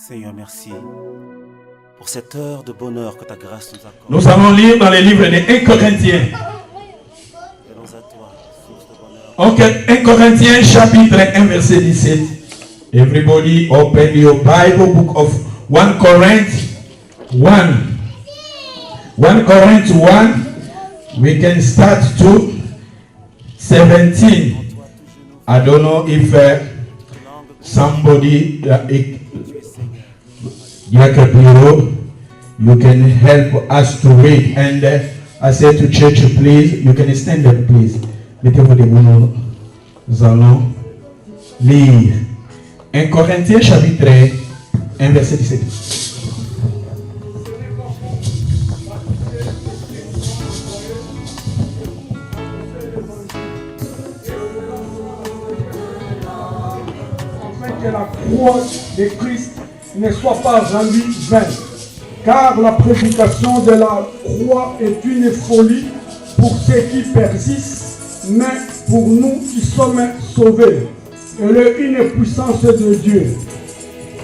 Seigneur, merci pour cette heure de bonheur que ta grâce nous accorde. Nous allons lire dans les livres des 1 Corinthiens. Venons à toi, source de bonheur. 1 Corinthiens chapitre 1 verset 17. Everybody open your Bible book of 1 Corinthians 1. 1 Corinthians 1. We can start to 17. I don't know if somebody you can help us to read. And I say to church, please, you can stand up, please. Mettez-vous debout, nous allons lire 1 Corinthiens chapitre 1 verset 17. Que la croix de Christ ne soit pas rendue vaine, car la prédication de la croix est une folie pour ceux qui persistent, mais pour nous qui sommes sauvés, elle est une puissance de Dieu.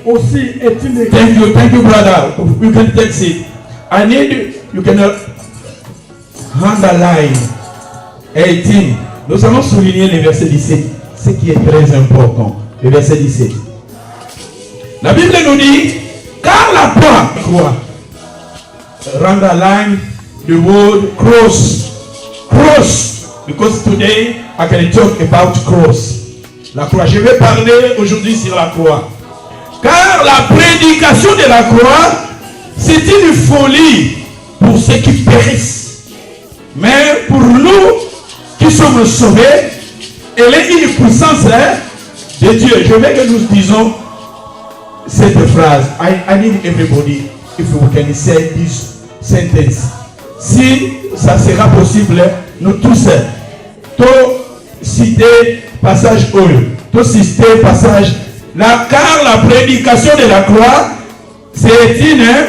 Aussi est-il écrit. Thank you, brother. You can text it. I need you can underline 18. Nous allons souligner le verset 17, ce qui est très important. Le verset 17. La Bible nous dit, car la croix, underline the word cross. Cross. Because today I can talk about cross. La croix. Je vais parler aujourd'hui sur la croix. Car la prédication de la croix, c'est une folie pour ceux qui périssent. Mais pour nous qui sommes sauvés, elle est une puissance de Dieu. Je veux que nous disons cette phrase. I need everybody, if we can say this sentence. Si ça sera possible, nous tous, citer passage citer passage là, car la prédication de la croix, c'est un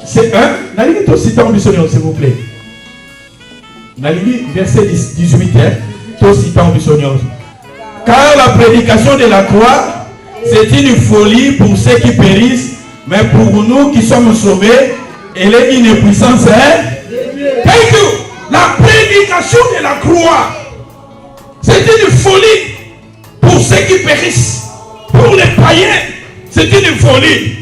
s'il vous plaît. Verset 18, car la prédication de la croix, c'est une folie pour ceux qui périssent, mais pour nous qui sommes sauvés, elle est une puissance. Thank you. La prédication de la croix, c'est une folie pour ceux qui périssent. Pour les païens, c'est une folie.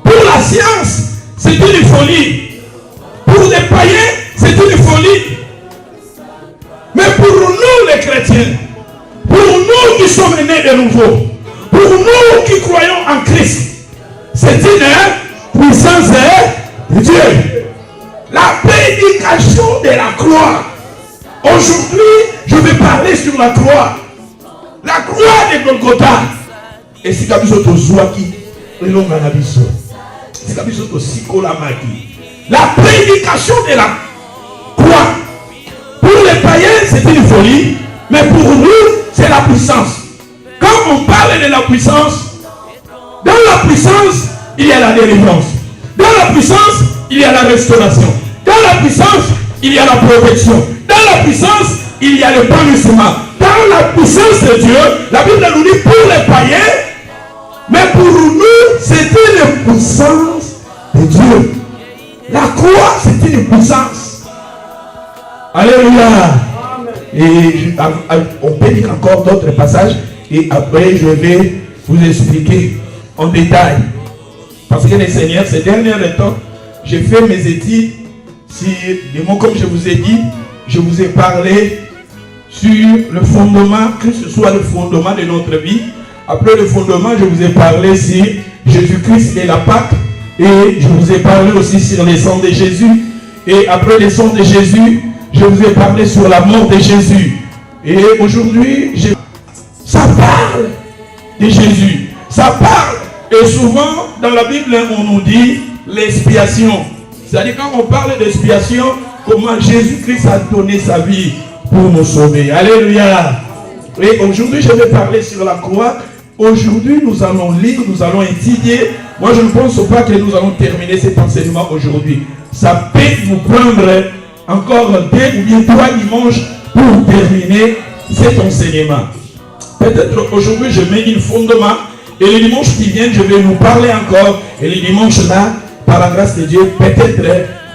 Pour la science, c'est une folie. Pour les païens, c'est une folie. Mais pour nous les chrétiens, pour nous qui sommes nés de nouveau, pour nous qui croyons en Christ, c'est une puissance de Dieu. La prédication de la croix. Aujourd'hui, je vais parler sur la croix. La croix de Golgotha. Et si kabiso to zwaki, elonga na biso. Si kabiso to sikola maki. La prédication de la croix. Pour les païens, c'est une folie, mais pour nous, c'est la puissance. Quand on parle de la puissance, dans la puissance, il y a la délivrance. Dans la puissance, il y a la restauration. Dans la puissance, il y a la protection. Dans la puissance, il y a le bannissement. Dans la puissance de Dieu, la Bible nous dit pour les païens, mais pour nous, c'est une puissance de Dieu. La croix, c'est une puissance. Alléluia. Et on peut dire encore d'autres passages. Et après, je vais vous expliquer en détail. Parce que le Seigneur, ces derniers temps, j'ai fait mes études sur les mots comme je vous ai dit. Je vous ai parlé sur le fondement, que ce soit le fondement de notre vie. Après le fondement, je vous ai parlé sur Jésus-Christ et la Pâque. Et je vous ai parlé aussi sur les sangs de Jésus. Et après les sangs de Jésus, je vous ai parlé sur la mort de Jésus. Et aujourd'hui, ça parle de Jésus. Ça parle. Et souvent, dans la Bible, on nous dit l'expiation. C'est-à-dire quand on parle d'expiation, comment Jésus-Christ a donné sa vie pour nous sauver. Alléluia. Et aujourd'hui, je vais parler sur la croix. Aujourd'hui, nous allons lire, nous allons étudier. Moi, je ne pense pas que nous allons terminer cet enseignement aujourd'hui. Ça peut nous prendre encore 2 ou bien 3 dimanches pour terminer cet enseignement. Peut-être aujourd'hui, je mets un fondement Et le dimanche qui vient, je vais nous parler encore. Et le dimanche là, par la grâce de Dieu, peut-être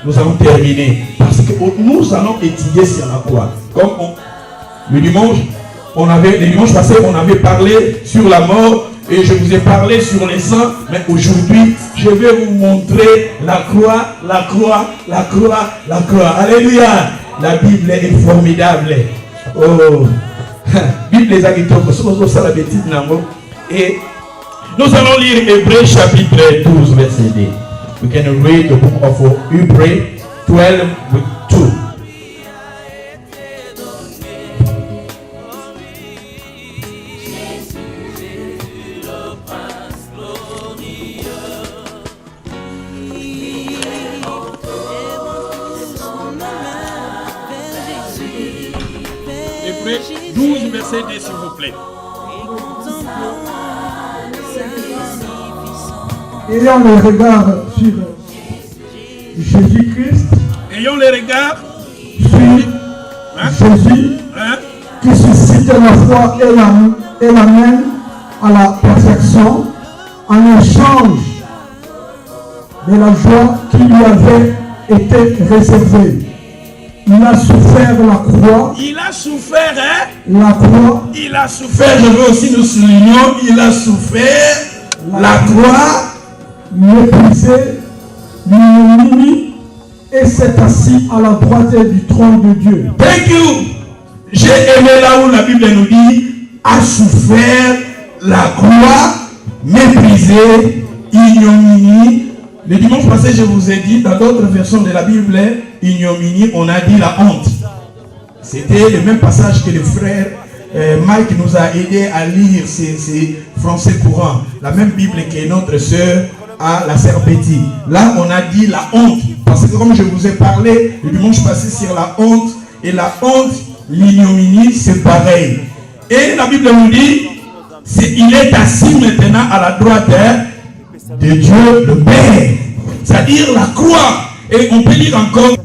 nous allons terminer. Parce que nous allons étudier sur la croix. Comme le dimanche passé, on avait parlé sur la mort. Et je vous ai parlé sur les saints. Mais aujourd'hui, je vais vous montrer la croix, la croix, la croix, la croix. Alléluia. La Bible est formidable. Oh. Bible les agitopes. Et nous allons lire Hébreux chapitre 12, verset 2. We can read the book of Hebrews 12 with 2. Hébreux 12, verset 2, s'il vous plaît. Ayant le regard sur Jésus-Christ, Ayons le regard sur Jésus, qui suscite la foi et l'amène à la perfection en échange de la joie qui lui avait été réservée. Il a souffert la croix. Il a souffert, La croix. Il a souffert, je veux aussi nous souligner, il a souffert la croix. Méprisé, l'ignominie, et s'est assis à la droite du trône de Dieu. Thank you. J'ai aimé là où la Bible nous dit a souffert la croix, méprisé, ignominie. Le dimanche passé, je vous ai dit, dans d'autres versions de la Bible, ignominie, on a dit la honte. C'était le même passage que le frère Mike nous a aidé à lire, c'est français courant. La même Bible que notre sœur à la sœur Betty. Là, on a dit la honte. Parce que comme je vous ai parlé le dimanche passé sur la honte, et la honte, l'ignominie, c'est pareil. Et la Bible nous dit, il est assis maintenant à la droite de Dieu le Père. C'est-à-dire la croix. Et on peut lire encore.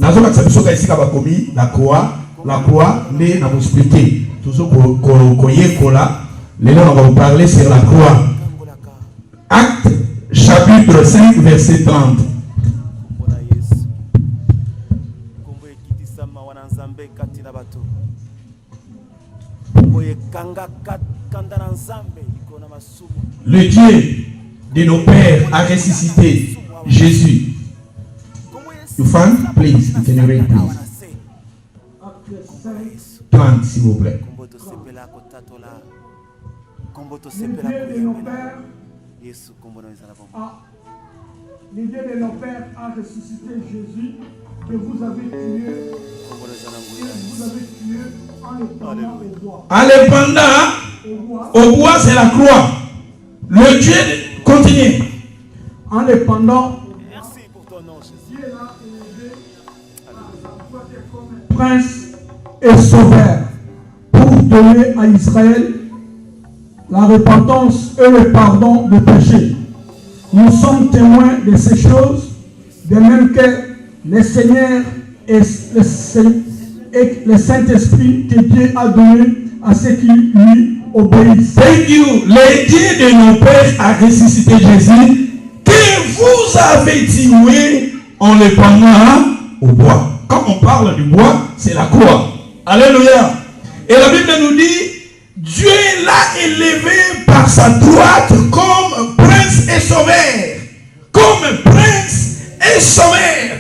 La croix, mais on va expliquer. Tout ce qu'on là, les gens vont parler sur la croix. Acte chapitre 5, verset 30. Le Dieu de nos pères a ressuscité Jésus. You find? Please, you can read, please. 30, s'il vous plaît. Le Dieu de nos pères a ressuscité Jésus que vous avez tué. En le pendant au bois. En le pendant au bois, c'est la croix. Le Dieu continue. En le pendant. Merci pour ton nom, Jésus. Dieu l'a élevé comme prince et sauveur pour donner à Israël la repentance et le pardon des péchés. Nous sommes témoins de ces choses, de même que le Seigneur et le Saint-Esprit que Dieu a donné à ceux qui lui obéissent. Thank you. Le Dieu de nos pères a ressuscité Jésus que vous avez tué en le pendant au bois. Quand on parle du bois, c'est la croix. Alléluia. Et la Bible nous dit, Dieu l'a élevé par sa droite comme prince et sauveur. Comme prince et sauveur.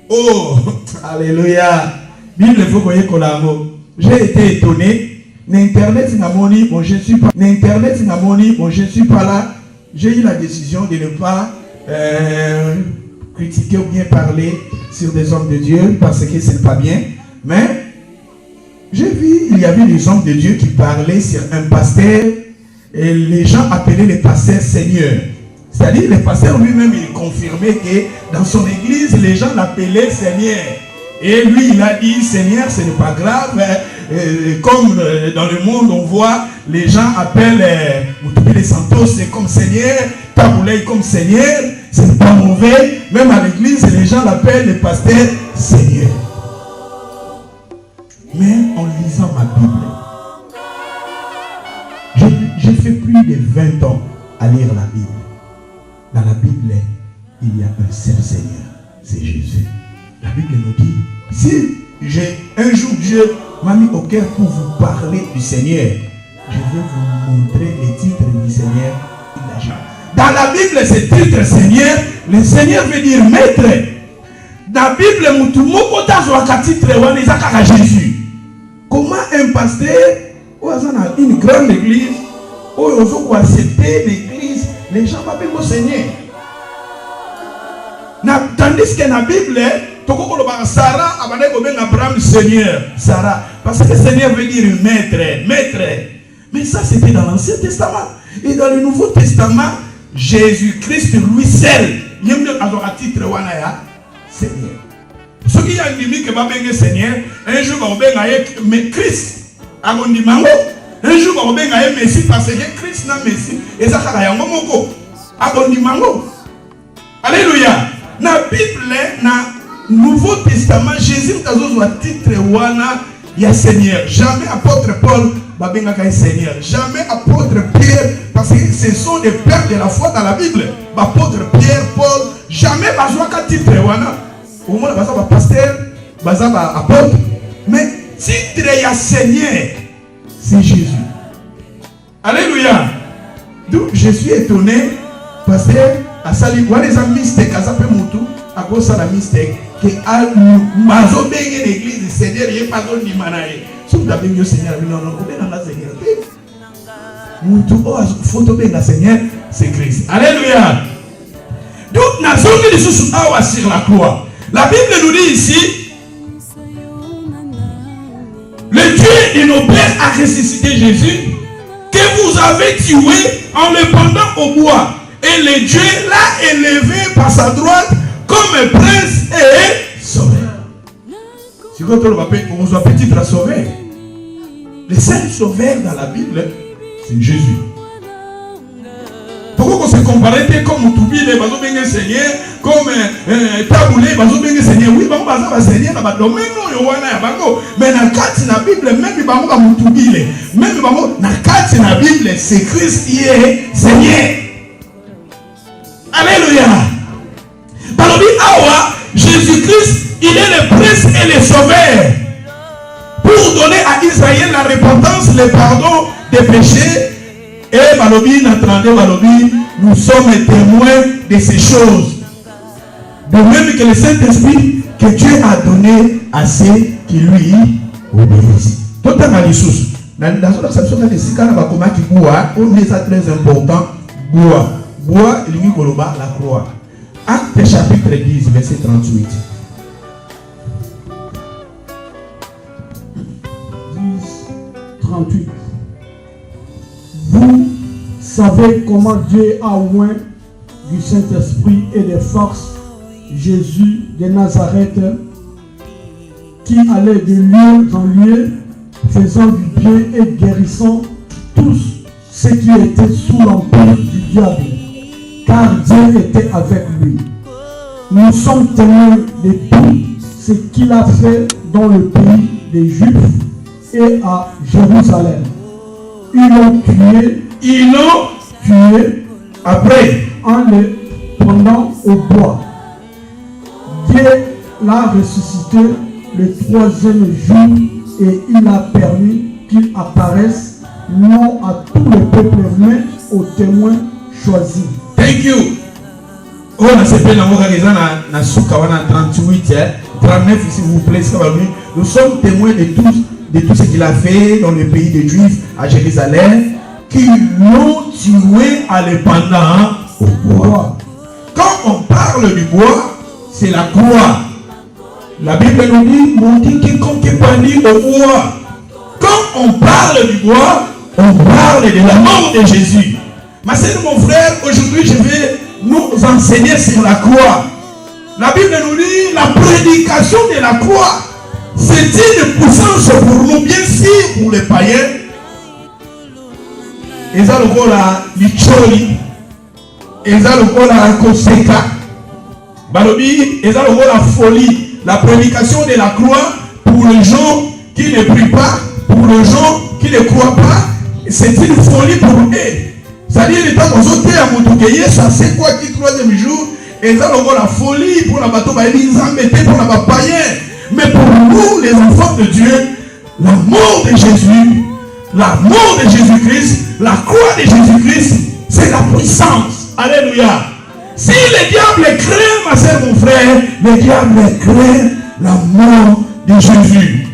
Oh, alléluia. Bible, il faut qu'on y collabore. J'ai été étonné. N'Internet n'a moni, bon je suis pas. N'Internet n'a moni, bon je suis pas là. J'ai eu la décision de ne pas critiquer ou bien parler sur des hommes de Dieu parce que ce n'est pas bien. Mais j'ai vu, il y avait des hommes de Dieu qui parlaient sur un pasteur et les gens appelaient le pasteur Seigneur. C'est-à-dire le pasteur lui-même, il confirmait que dans son église, les gens l'appelaient Seigneur. Et lui, il a dit, Seigneur, ce n'est pas grave. Comme dans le monde, on voit, les gens appellent Moutoubi les Santos, c'est comme Seigneur, Taboulay comme Seigneur, ce n'est pas mauvais. Même à l'église, les gens l'appellent le pasteur Seigneur. Mais en lisant ma Bible, J'ai fait plus de 20 ans à lire la Bible. Dans la Bible, il y a un seul Seigneur, c'est Jésus. La Bible nous dit, si un jour Dieu m'a mis au cœur pour vous parler du Seigneur, je vais vous montrer les titres du Seigneur. Dans la Bible, ce titre Seigneur, le Seigneur veut dire maître. Dans la Bible, Jésus. Comment un pasteur, une grande église, où accepter l'église, les gens m'appellent au Seigneur. Tandis que dans la Bible, Sarah a Abraham Seigneur. Sarah. Parce que Seigneur veut dire maître. Mais ça, c'était dans l'Ancien Testament. Et dans le Nouveau Testament, Jésus-Christ, lui seul, il y a un titre Seigneur. Ce qui a dit que je suis Seigneur, un jour, je vais Christ. Un jour, je vais Messie parce que Christ n'a Messie. Et ça, c'est un mot. Alléluia. Dans la Bible, dans le Nouveau Testament, Jésus a un titre il y a Seigneur. Jamais apôtre Paul est Seigneur. Jamais apôtre Pierre, parce que ce sont des pères de la foi dans la Bible. Apôtre Pierre, Paul, jamais un titre. Au moins, il y a pasteur, il y a apôtre. Mais titre il y a Seigneur, c'est Jésus. Alléluia. Donc je suis étonné parce que à Sali, on les a mystèques, à Zapé Moutou, à cause de la mystèque, que à Mazo Bengue l'église du Seigneur, il n'y a pas de Nimanaï. Si vous avez le Seigneur, non, vous êtes dans la Seigneur. Moutou, photo Bengue Seigneur, c'est Christ. Alléluia. Donc, nous sommes sur la croix. La Bible nous dit ici, le Dieu de nos pères a ressuscité Jésus, que vous avez tué en le pendant au bois. Et le Dieu l'a élevé par sa droite comme prince et sauveur. Si vous avez un petit sauveur, le seul sauveur dans la Bible, c'est Jésus. Pourquoi on se compare comme Toubile, Seigneur, comme Taboulé, Seigneur? Oui, Seigneur, mais dans la Bible, même dans Toubile, même dans la Bible, c'est Christ qui est Seigneur. Alléluia. Jésus-Christ, il est le prince et le sauveur. Pour donner à Israël la repentance, le pardon des péchés. Et nous sommes témoins de ces choses. De même que le Saint-Esprit que Dieu a donné à ceux qui lui obéissent. Tout à fait. Dans la section de Sikana, c'est très important. Bois, la croix. Acte chapitre 10, verset 38. 38. Vous savez comment Dieu a oint du Saint-Esprit et de force Jésus de Nazareth, qui allait de lieu en lieu, faisant du bien et guérissant tous ceux qui étaient sous l'empire du diable, car Dieu était avec lui. Nous sommes témoins de tout ce qu'il a fait dans le pays des Juifs et à Jérusalem. Ils l'ont tué après en le prenant au bois. Dieu l'a ressuscité le 3e jour et il a permis qu'il apparaisse non à tout le peuple mais aux témoins choisis. Thank you. On a s'appelé la na souka wana 38 39 s'il vous plaît. Nous sommes témoins de tout ce qu'il a fait dans le pays des Juifs à Jérusalem, qui l'ont tué en le pendant au bois. Quand on parle du bois, c'est la croix. La Bible nous dit, mon dit quiconque est pendu au bois. Quand on parle du bois, on parle de la mort de Jésus. Ma sœur, mon frère, aujourd'hui je vais nous enseigner sur la croix. La Bible nous dit, la prédication de la croix, c'est une puissance pour nous, bien sûr pour les païens. Ils ont le la licholi, ils ont le la koseka, balobi, ils ont la folie. La prédication de la croix pour les gens qui ne prient pas, pour les gens qui ne croient pas, c'est une folie pour eux. C'est-à-dire, les temps qu'on saute à Moutoukéye, ça c'est quoi qui troisième jour? Et ça, on la folie pour la bateau, ils en mettaient pour la païen. Mais pour nous, les enfants de Dieu, l'amour de Jésus, l'amour de Jésus-Christ, la croix de Jésus-Christ, c'est la puissance. Alléluia. Si le diable craint, ma soeur, mon frère, le diable craint la mort de Jésus.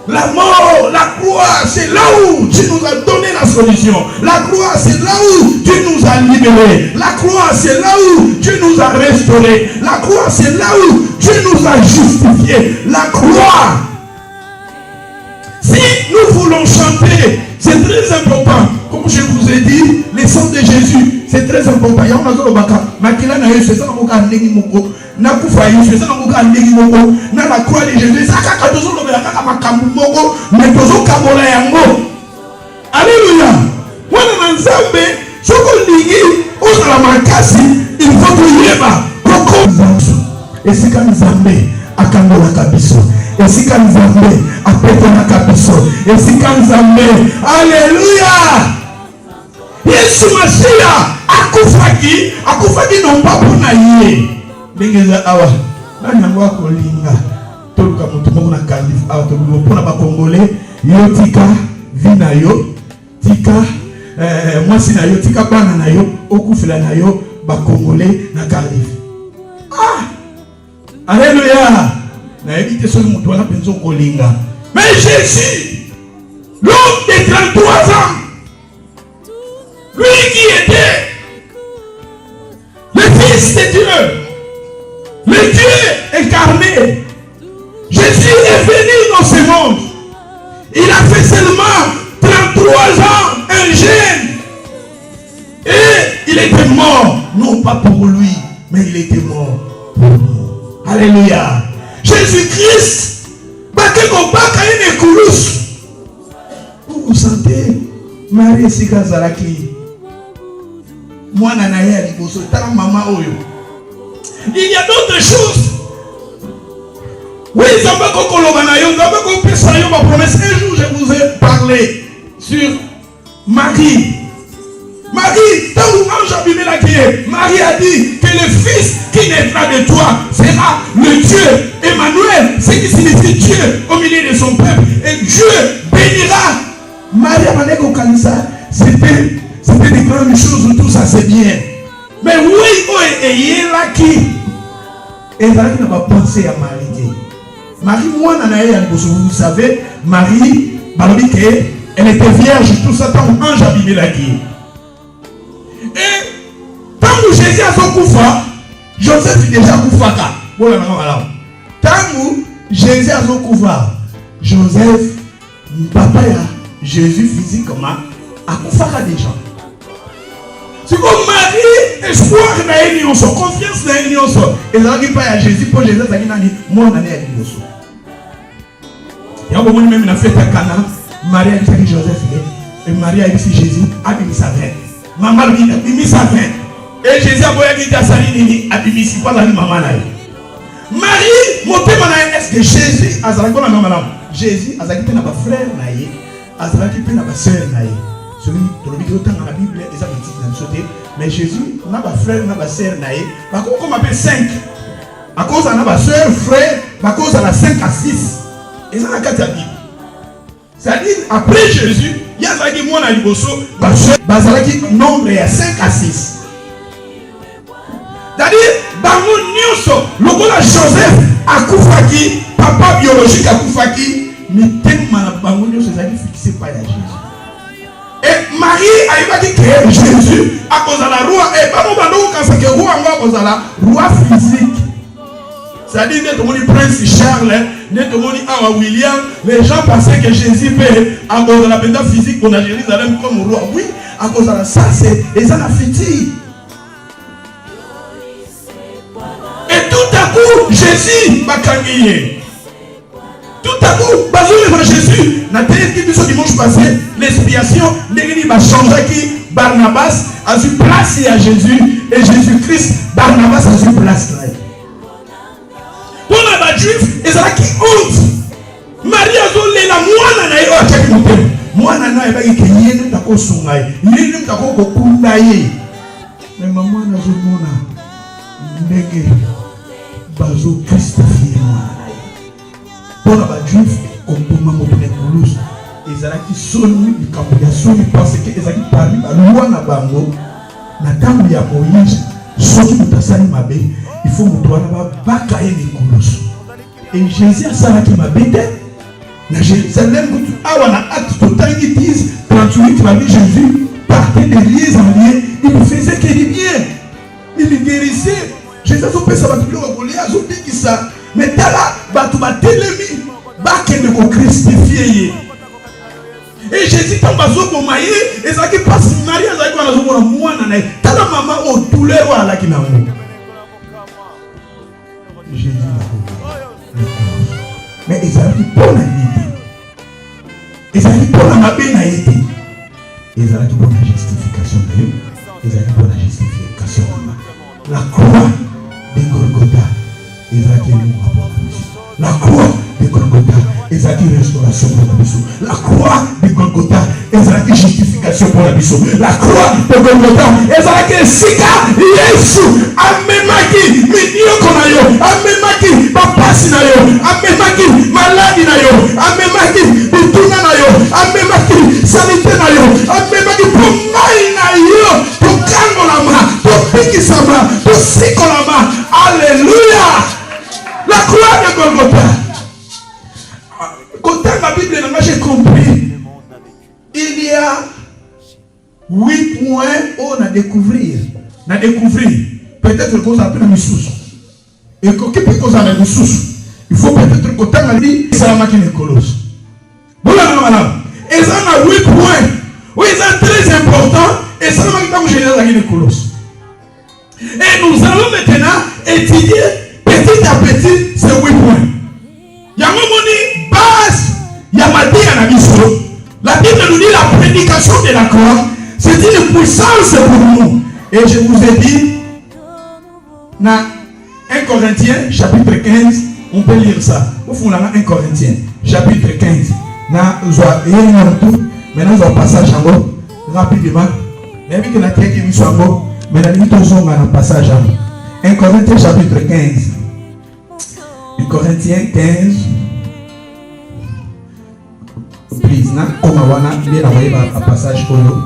La mort, la croix, c'est là où Dieu nous a donné la solution. La croix, c'est là où Dieu nous a libérés. La croix, c'est là où Dieu nous a restaurés. La croix, c'est là où Dieu nous a justifiés. La croix. Si nous voulons chanter, c'est très important. Comme je vous ai dit, le sang de Jésus, c'est très important. Il y a un baka, makila na Yesu, c'est ça qu'on a negi moko. Na kufa Yesu, c'est ça qu'on a negi moko. Na la croix de Jésus, ça kaka tozo lo bela kaka makambu moko, mais tozo kabola yango. Alléluia. Wana nzambe, soko ligi, osala makasi, il faut que yeba. Koko nzambe. Esika nzambe akangola kabiso. Esika nzambe apetona kabiso. Esika nzambe. Alléluia. Yesu Masiya akufaki non pas pour naïe. Ndengeza awa. Nani yango akolinga. Toluka mutu moko na kalif awa toluka pona ba Congolais. Yo tika vina yo. Tika mwasi na yo tika bana na yo okufila na yo ba Congolais na kalif. Ah! Alléluia. Na éviter ce mutu wana penzo kolinga. Mais Jésus, l'homme de 33 ans, lui qui était le Fils de Dieu, le Dieu incarné, Jésus est venu dans ce monde. Il a fait seulement 33 ans, un jeune. Et il était mort, non pas pour lui, mais il était mort pour nous. Alléluia. Jésus-Christ, vous vous sentez Marie Sikazalaki. Moi, Nanaya, maman Oyo. Il y a d'autres choses. Oui, Zambako Kolobanayo, Zambako Pesayo, ma promesse. Un jour, je vous ai parlé sur Marie. Marie, tant que l'ange a bimé la criée, Marie a dit que le fils qui naîtra de toi sera le Dieu Emmanuel, ce qui signifie Dieu au milieu de son peuple. Et Dieu bénira. Marie a mané au Kanisa, c'était des grandes choses, tout ça c'est bien. Mais oui, et là qui n'a pas pensé à Marie. Marie, moi, vous savez, Marie, elle était vierge, tout ça, tant que l'ange a bimé la criée. Et tant que Jésus a son koufa, Joseph est déjà koufaka. Tant que Jésus a son koufa, Joseph, papa a Jésus physiquement, a koufaka déjà. C'est comme Marie, espoir na union, confiance na union. Et là, il pas à Jésus pour Jésus, ça dit moi on a né à l'union. Il y a un moment même la fête à Cana, Marie a dit Joseph et Marie a dit Jésus a dit sa veine. Maman lui a mis sa fin. Et Jésus a dit à Saline, a dit si pas la maman là. Marie, mon thème est que Jésus a dit à maman. Jésus a dit à frère naïe, a dit à sœur naïe. Celui qui est dans la Bible, ils ont dit mais Jésus n'a pas frère, n'a pas sœur naïe. Par contre, on appelle 5. À cause de la sœur, frère, à cause de la 5 à 6. Et ça, la 4 à Bible. C'est-à-dire, après Jésus, il y a un moi dans le Bazalaki, nombre est à 5 à 6. C'est-à-dire, dans mon news, le gars Joseph a Koufaki, papa biologique a Koufaki, mais tellement la bango news, c'est-à-dire fixé par Jésus. Et Marie a dit que Jésus, à cause de la roi, et pas mon bandou, quand c'est que roi, à cause de la roi physique. C'est-à-dire, net au prince Charles, net au William, les gens pensaient que Jésus peut, à cause de la benda physique qu'on a Jérusalem comme roi. Oui, à cause de ça, c'est les anaphéties. Et tout à coup, Jésus va gagner. Tout à coup, devant Jésus, dans le dimanche passé, l'expiation, l'église va changer qui Barnabas a eu place à Jésus et Jésus-Christ, Barnabas a eu place là. Pour les juifs, ils ont qui honte. Marie a donné la moine à Moi, nana, il va y avoir une tako sungai. Il y a une tako kokundaye. Mais maman, n'a pas mon ndenge bazo Christifié moi. Pour la juif, comme pour maman de l'écologie, ils allaient qui sonnent, ils cambiaient sonnent parce que ils allaient parler la loi na bango, na tambo ya Moïse, ceux qui nous assaillent ma bé, il faut nous doit là-bas batailler l'écologie. Et Jésus a ça qui m'a bêté. Na Jérusalem, ah on a acte total qui disent 38 la vie Jésus partait de lieux en lieu, il ne faisait que du bien, il guérissait. Jésus a fait ça, il a fait ça. Mais là, il a télémi, il a christifié. Et Jésus a fait ça, et ça qui passe, Marie a fait ça, moi, t'as la maman au douleur à la qui n'a pas. Jésus a fait ça. Mais ils ont dit pour la vie. Ils ont dit pour la bénédiction. Ils ont dit pour la justification de Dieu. Ils ont dit pour la justification. La croix de Golgotha. Ils ont dit pour la la croix de Golgotha. Ils ont dit restauration pour la mission. La croix de Golgotha. Ils ont dit justification pour la mission. La croix de Golgotha. Ils ont dit Sika Yesu. Amemaki. Minio konayo. Amemaki. Papasi nayo. Amemaki. Maladi nayo. Amemaki. Bituna nayo. Amemaki. Sanité nayo. Amemaki. Pomai nayo. Tokango lama. Topiki sama. Tosiko lama. Alléluia. La croix de Golgotha. Quand la Bible j'ai compris, il y a 8 points on a découvrir. Peut-être qu'on s'appelle une source. Et qu'on a une source. Il faut peut-être qu'on a dit que c'est la machine de colosse. Voilà, madame. Et ça a 8 points. Oui, c'est très important. Et ça a la machine de colosse. Et nous allons maintenant étudier petit à petit ces 8 points. Il y a un moment base, il y a ma vie. La Bible nous dit la prédication de la croix, c'est une puissance pour nous. Et je vous ai dit, dans 1 Corinthiens, chapitre 15, on peut lire ça. Au fond, là, 1 Corinthiens, chapitre 15. Maintenant, on va passer à Chango, rapidement. Mais vu que la terre qui est mise en haut, mais la limite aux hommes, on va passer à Chango. 1 Corinthiens, chapitre 15. 1 Corinthiens 15. Please, na comme wana bien envoyé un passage pour nous.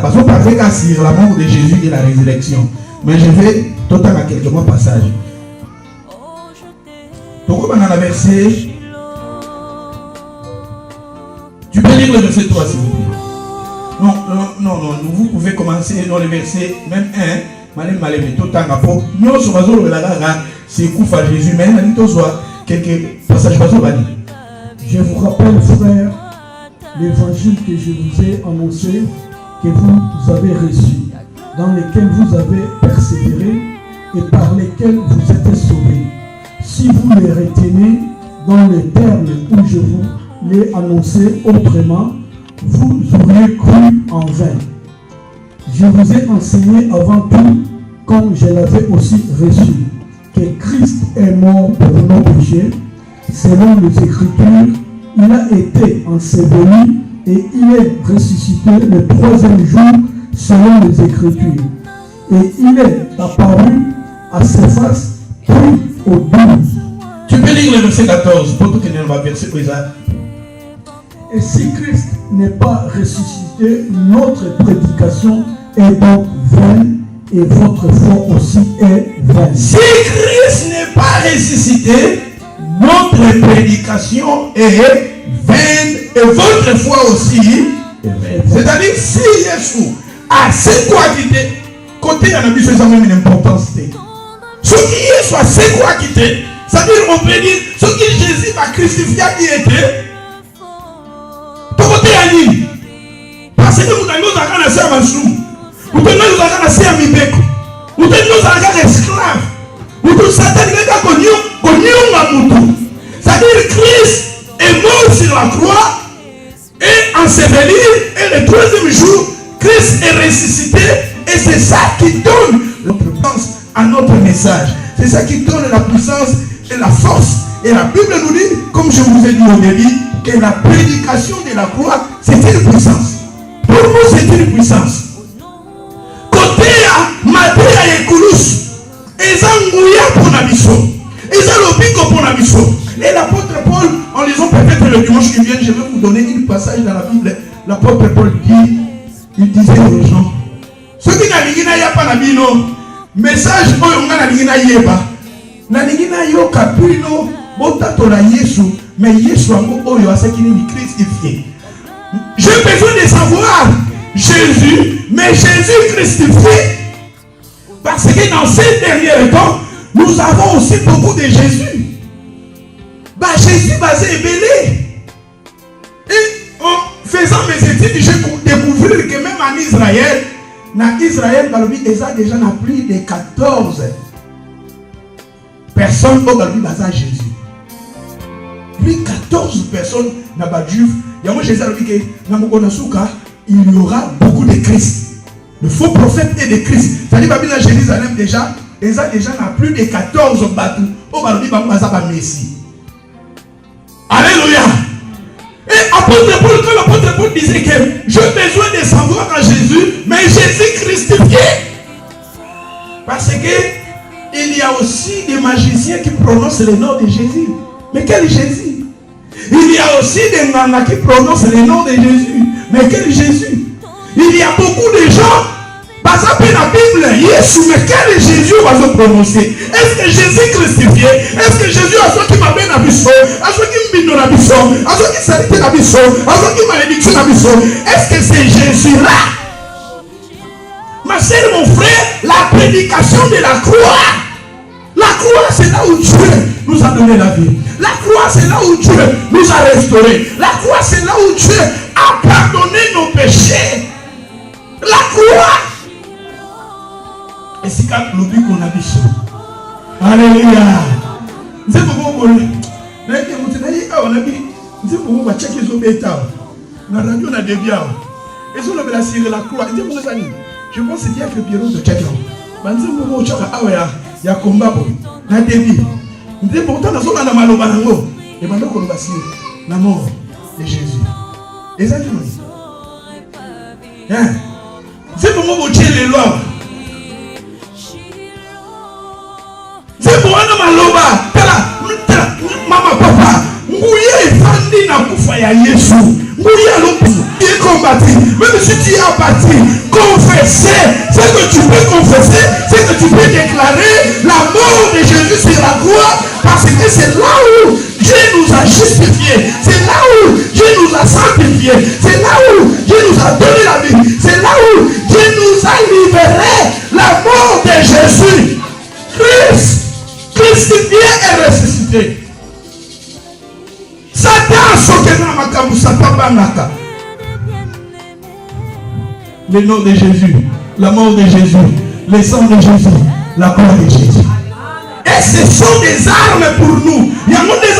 Parce qu'on parlait sur la mort de Jésus et la résurrection. Mais je vais totalement quelques mots passage. Donc on a la verset. Tu peux lire le verset 3 s'il vous plaît. Non, vous pouvez commencer dans le verset même 1. Malé tout temps rapport. Nous sommes c'est Koufa Jésus, mais nous soit quelques passages pas. Je vous rappelle, frères, l'évangile que je vous ai annoncé, que vous avez reçu, dans lequel vous avez persévéré et par lesquels vous êtes sauvés. Si vous les retenez dans les termes où je vous l'ai annoncé autrement, vous auriez cru en vain. Je vous ai enseigné avant tout, comme je l'avais aussi reçu, que Christ est mort pour nos péchés, selon les Écritures, il a été enseveli et il est ressuscité le 3e jour selon les Écritures. Et il est apparu à Céphas, puis aux 12. Tu peux lire le verset 14 pour tout que nous va verser présent. Et si Christ n'est pas ressuscité, notre prédication est donc vaine et votre foi aussi est vaine. Si Christ n'est pas ressuscité, notre prédication est vaine et votre foi aussi est vaine. C'est-à-dire, si Jésus a c'est quoi quitter, côté à la mission, ça a même une importance. Ce qui est soit c'est quoi quitter, c'est-à-dire, on peut dire, ce qui Jésus va crucifier qui était, tout côté à lui. Parce que vous avez un assis à Mansou, vous avez un assis à Mibeko, vous avez un esclave, vous avez c'est-à-dire Christ est mort sur la croix et enseveli et le 3e jour Christ est ressuscité et c'est ça qui donne la puissance à notre message. C'est ça qui donne la puissance et la force. Et la Bible nous dit, comme je vous ai dit au début, que la prédication de la croix, c'est une puissance. Pour nous, c'est une puissance. Côté à Matéa et Koulous, ils ont ngouya pour la mission. Ils ont l'obico pour la mission. Et l'apôtre Paul, en lisant peut-être le dimanche qui vient, je vais vous donner un passage dans la Bible. L'apôtre Paul dit, il disait aux gens, ceux qui n'ont pas la bino, message, na yoka pino botatola Yesu mais Yesu ango oyo asekini ni crucifié. J'ai besoin de savoir Jésus, mais Jésus crucifié, parce que dans ces derniers temps nous avons aussi beaucoup de Jésus. Jésus basé belé. Et en faisant mes études, j'ai découvert que même en Israël, ils ont déjà plus de 14 personnes au Galbi Bazar Jésus. Plus 14 personnes n'a pas juif. Il y a moi Jésus a dit que il y aura beaucoup de Christ. Le faux prophète est de Christ. C'est-à-dire que dans Jérusalem déjà, ils ont déjà plus de 14 bateaux au Galbi Bazar Messie. Alléluia. Et apôtre Paul, quand l'apôtre Paul disait que j'ai besoin de savoir à Jésus, mais Jésus crucifié. Parce que il y a aussi des magiciens qui prononcent le nom de Jésus. Mais quel Jésus? Il y a aussi des nanas qui prononcent le nom de Jésus. Mais quel Jésus? Il y a beaucoup de gens, par exemple la Bible, Jésus, mais quel Jésus va se prononcer? Est-ce que Jésus crucifié? Est-ce que Jésus a ceux qui m'amène à Bissot? À ceux qui m'amènent à Bissot? À ceux qui s'arrêtent à Bissot? À ceux qui malédiction à Bissot? Est-ce que c'est Jésus-là? Ma soeur, mon frère, la prédication de la croix. La croix, c'est là où Dieu nous a donné la vie. La croix, c'est là où Dieu nous a restaurés. La croix, c'est là où Dieu a pardonné nos péchés. La croix. Et c'est quand l'objet qu'on a dit. Alléluia. C'est pourquoi on a dit, c'est pourquoi on a checké les objets. On a radio, on a des biens. Et si on avait la cire de la croix, je pense que c'est bien que Pierrot de checké. Il y a combat pour la débit. Nous pourtant dans son anamalobango. Et maintenant qu'on va la mort de Jésus. Exactement. C'est pour moi que les lois. C'est pour moi que maman papa. Mouye fandi na kufa ya Yesu. Mouye l'autre. Il est combattu. Même si tu as battu, confesser. Ce que tu peux confesser, c'est que tu peux déclarer la mort de Jésus sur la croix. Parce que c'est là où Dieu nous a justifiés. C'est là où Dieu nous a sanctifiés. C'est là où Dieu nous a donné la vie. C'est là où Dieu nous a libérés. La mort de Jésus. Christ, crucifié et ressuscité. Satan sokena makamu satabangaka. Le nom de Jésus, la mort de Jésus, le sang de Jésus, la gloire de Jésus. Et ce sont des armes pour nous. Il y a des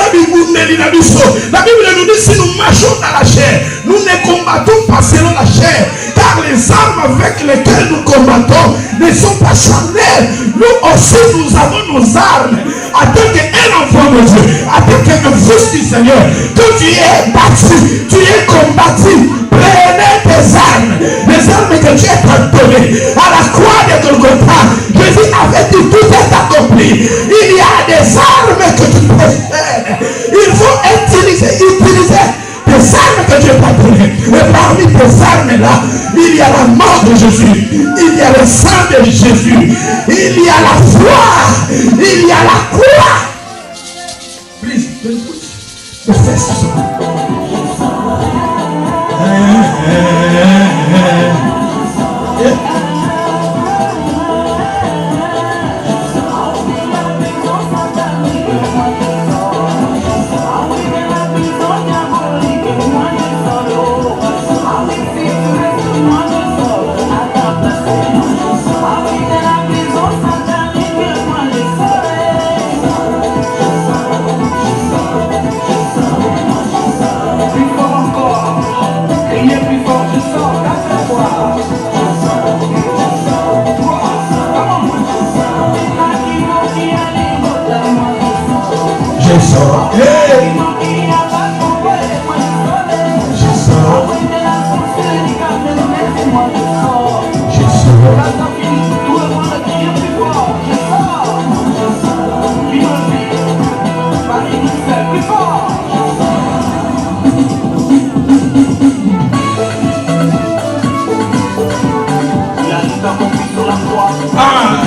la Bible nous dit si nous marchons dans la chair, nous ne combattons pas selon la chair. Car les armes avec lesquelles nous combattons ne sont pas charnelles. Nous aussi nous avons nos armes. En tant qu'un enfant de Dieu, en tant qu'un fils du Seigneur, quand tu es battu, tu es combattu. Prenez tes armes, les armes que Dieu t'a données. À la croix de Golgotha, Jésus avait dit tout est accompli. Il y a des armes que tu peux faire. Il faut utiliser des armes que Dieu t'a données. Et parmi tes armes-là, il y a la mort de Jésus, il y a le sang de Jésus, il y a la foi, il y a la croix. Please, the first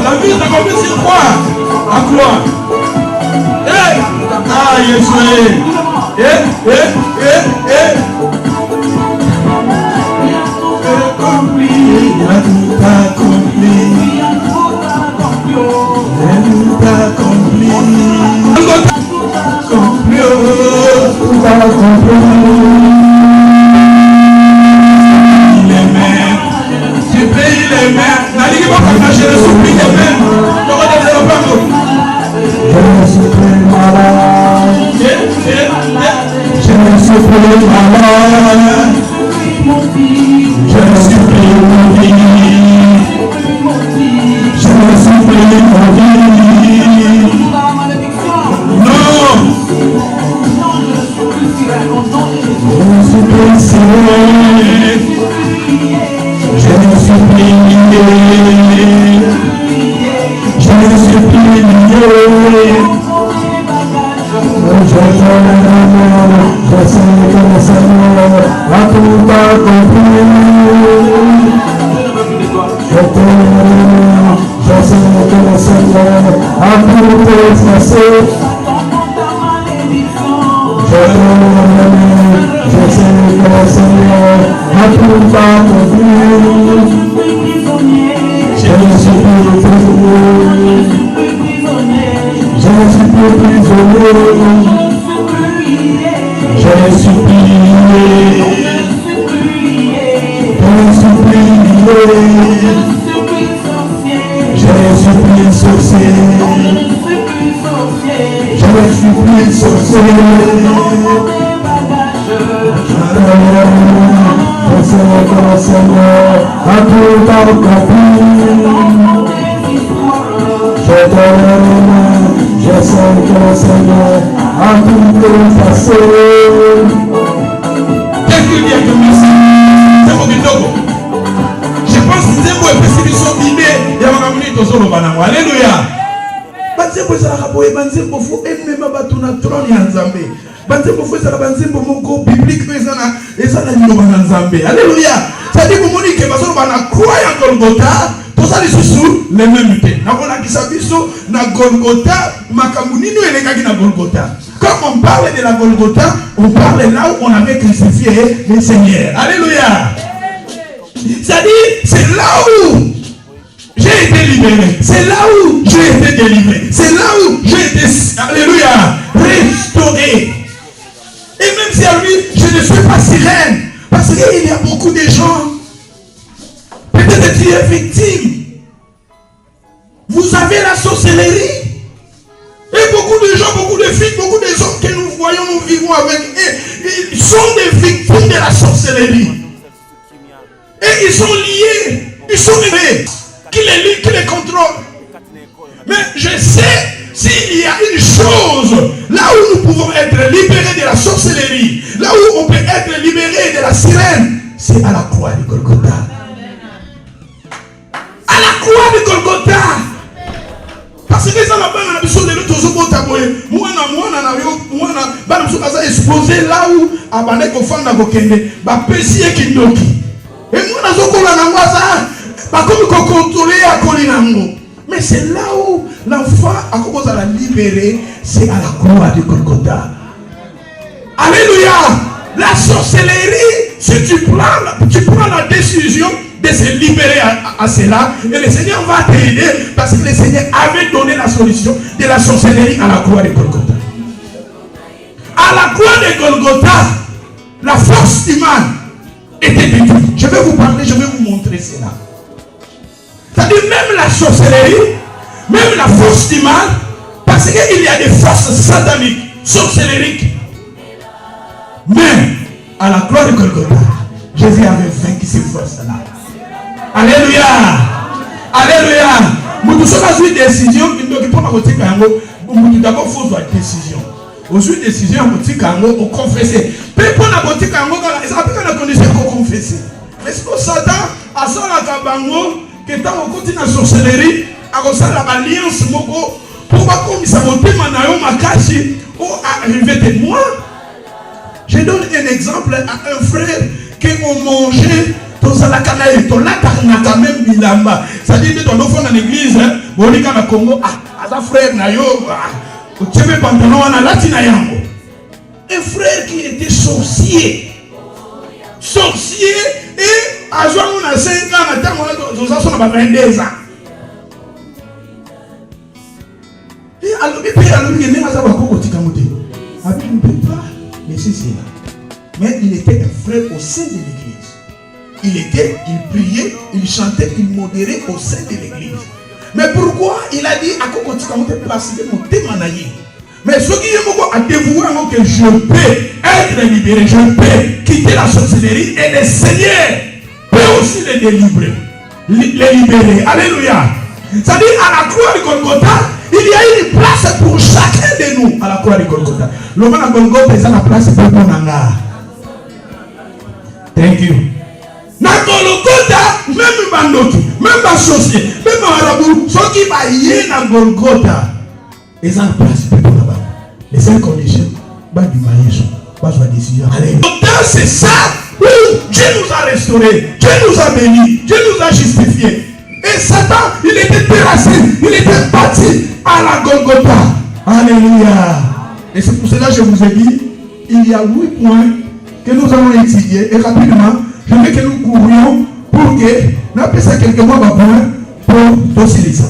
La vie est accomplie sur quoi? À quoi? Ah, Yeshua. Accompli. Je le supplie les mains. Je suis malade. Je suis malade. Je supplie mon vie. Je supplie mon vie. Non. Je supplie Seigneur. Je supplie. Je suis plié. Je sais que le Seigneur a tout accompli. Je sais que le Seigneur a tout effacé. Je sais que le Seigneur a tout accompli. Je suis prisonnier. Je suis prisonnier. Je suis plié. Je suis plié. Je suis plié sorcier. Je suis plié sorcier. Je sais que le Seigneur a tout accompli. Je sais que le Seigneur a tout effacé. Qu'est-ce qu'il y a que merci? C'est mon bidon. Je pense que c'est moi qui suis sauvé. Il y a un minute au sol au banamo. Alléluia. Banzembo ça la boye banzembo fou même batuna trône ya Nzambe. Banzembo fou ça la banzembo moko biblique ezana lino bana Nzambe. Alléluia. Ça dit pour monique baso bana croix ya Golgotha. Toza lisusu les mêmes te. Na kona kisabiso na Golgotha makamuni no elekaki na Golgotha. Quand on parle de la Golgotha, on parle là où on avait crucifié le Seigneur. Alléluia. C'est-à-dire, c'est là où j'ai été libéré. C'est là où j'ai été délivré. C'est là où j'ai été, alléluia, restauré. Et même si à lui, je ne suis pas sirène. Parce qu'il y a beaucoup de gens. Peut-être que tu es victime. Vous avez la sorcellerie. Et beaucoup de gens, beaucoup de filles, beaucoup de hommes que nous voyons, nous vivons avec eux, ils sont des victimes de la sorcellerie. Et ils sont liés, ils sont liés, qui les lie, qui les contrôle. Mais je sais, s'il y a une chose, là où nous pouvons être libérés de la sorcellerie, là où on peut être libérés de la sirène, c'est à la croix de Golgotha. À la croix de Golgotha. Parce que ça n'a pas la mission de l'autre moi exposé là où abandonné au fond de Kende, ba pesi et kindoki. Et nous n'avons pas contrôler à Colinango. Mais c'est là où l'enfant a commencé à la libérer, c'est à la croix de Golgotha. Alléluia. La sorcellerie, si tu prends la décision de se libérer à cela, et le Seigneur va t'aider parce que le Seigneur avait donné la solution de la sorcellerie à la croix de Golgotha. À la croix de Golgotha, la force humaine était détruite. Je vais vous parler, je vais vous montrer cela. C'est-à-dire même la sorcellerie, même la force du mal, parce qu'il y a des forces sataniques, sorcelleriques. Mais à la croix de Golgotha, Jésus avait vaincu ces forces-là. Alléluia. Alléluia. Nous sommes une décision, d'abord il faut avoir une décision. Aujourd'hui, décision, on confesse. Mais pour la boutique, ça peut être la condition qu'on confesse. Mais sinon, Satan asalaka bango que tant au côté de la sorcellerie akosala la alliance moko pour bakomisa motema na yo makasi ou arriver de moi. Je donne un exemple à un frère qui ont mangé dans la canaille, dans la carnaka même bilamba. C'est-à-dire que dans l'enfant dans l'église, on dit qu'à Congo, à frère Nayo, tu veux pantalon à la latina yango. Un frère qui était sorcier. Sorcier et à jour on a 5 ans, à temps on a 22 ans. Et alors, il y a un peu de laisser cela. Mais il était un frère au sein de l'église. Il priait, il chantait, il modérait au sein de l'église. Mais pourquoi il a dit à quoi tu placer mon témoignage? Mais ce qui est à dévouer que je peux être libéré, je peux quitter la sorcellerie et le Seigneur peut aussi les délivrer, les libérer. Alléluia. C'est-à-dire à la croix de Golgotha, il y a une place pour chacun de nous à la croix de Golgotha. L'homme à Golgotha est à la place pour mon anga. Thank you. Na Golgotha, même bandoki, même associé, même arabu, ceux qui va y na Golgotha, ils ont la place pour là-bas. Les 5 conditions, bah du maïs, bah soit décision. Golgotha, c'est ça où Dieu nous a restaurés, Dieu nous a bénis, Dieu nous a justifiés. Et Satan, il était terrassé, il était bâti à la Golgotha. Alléluia. Et c'est pour cela que je vous ai dit, il y a 8 points que nous allons étudier. Et rapidement, je veux que nous courions pour que nous appelions quelques mots pour dossier ça.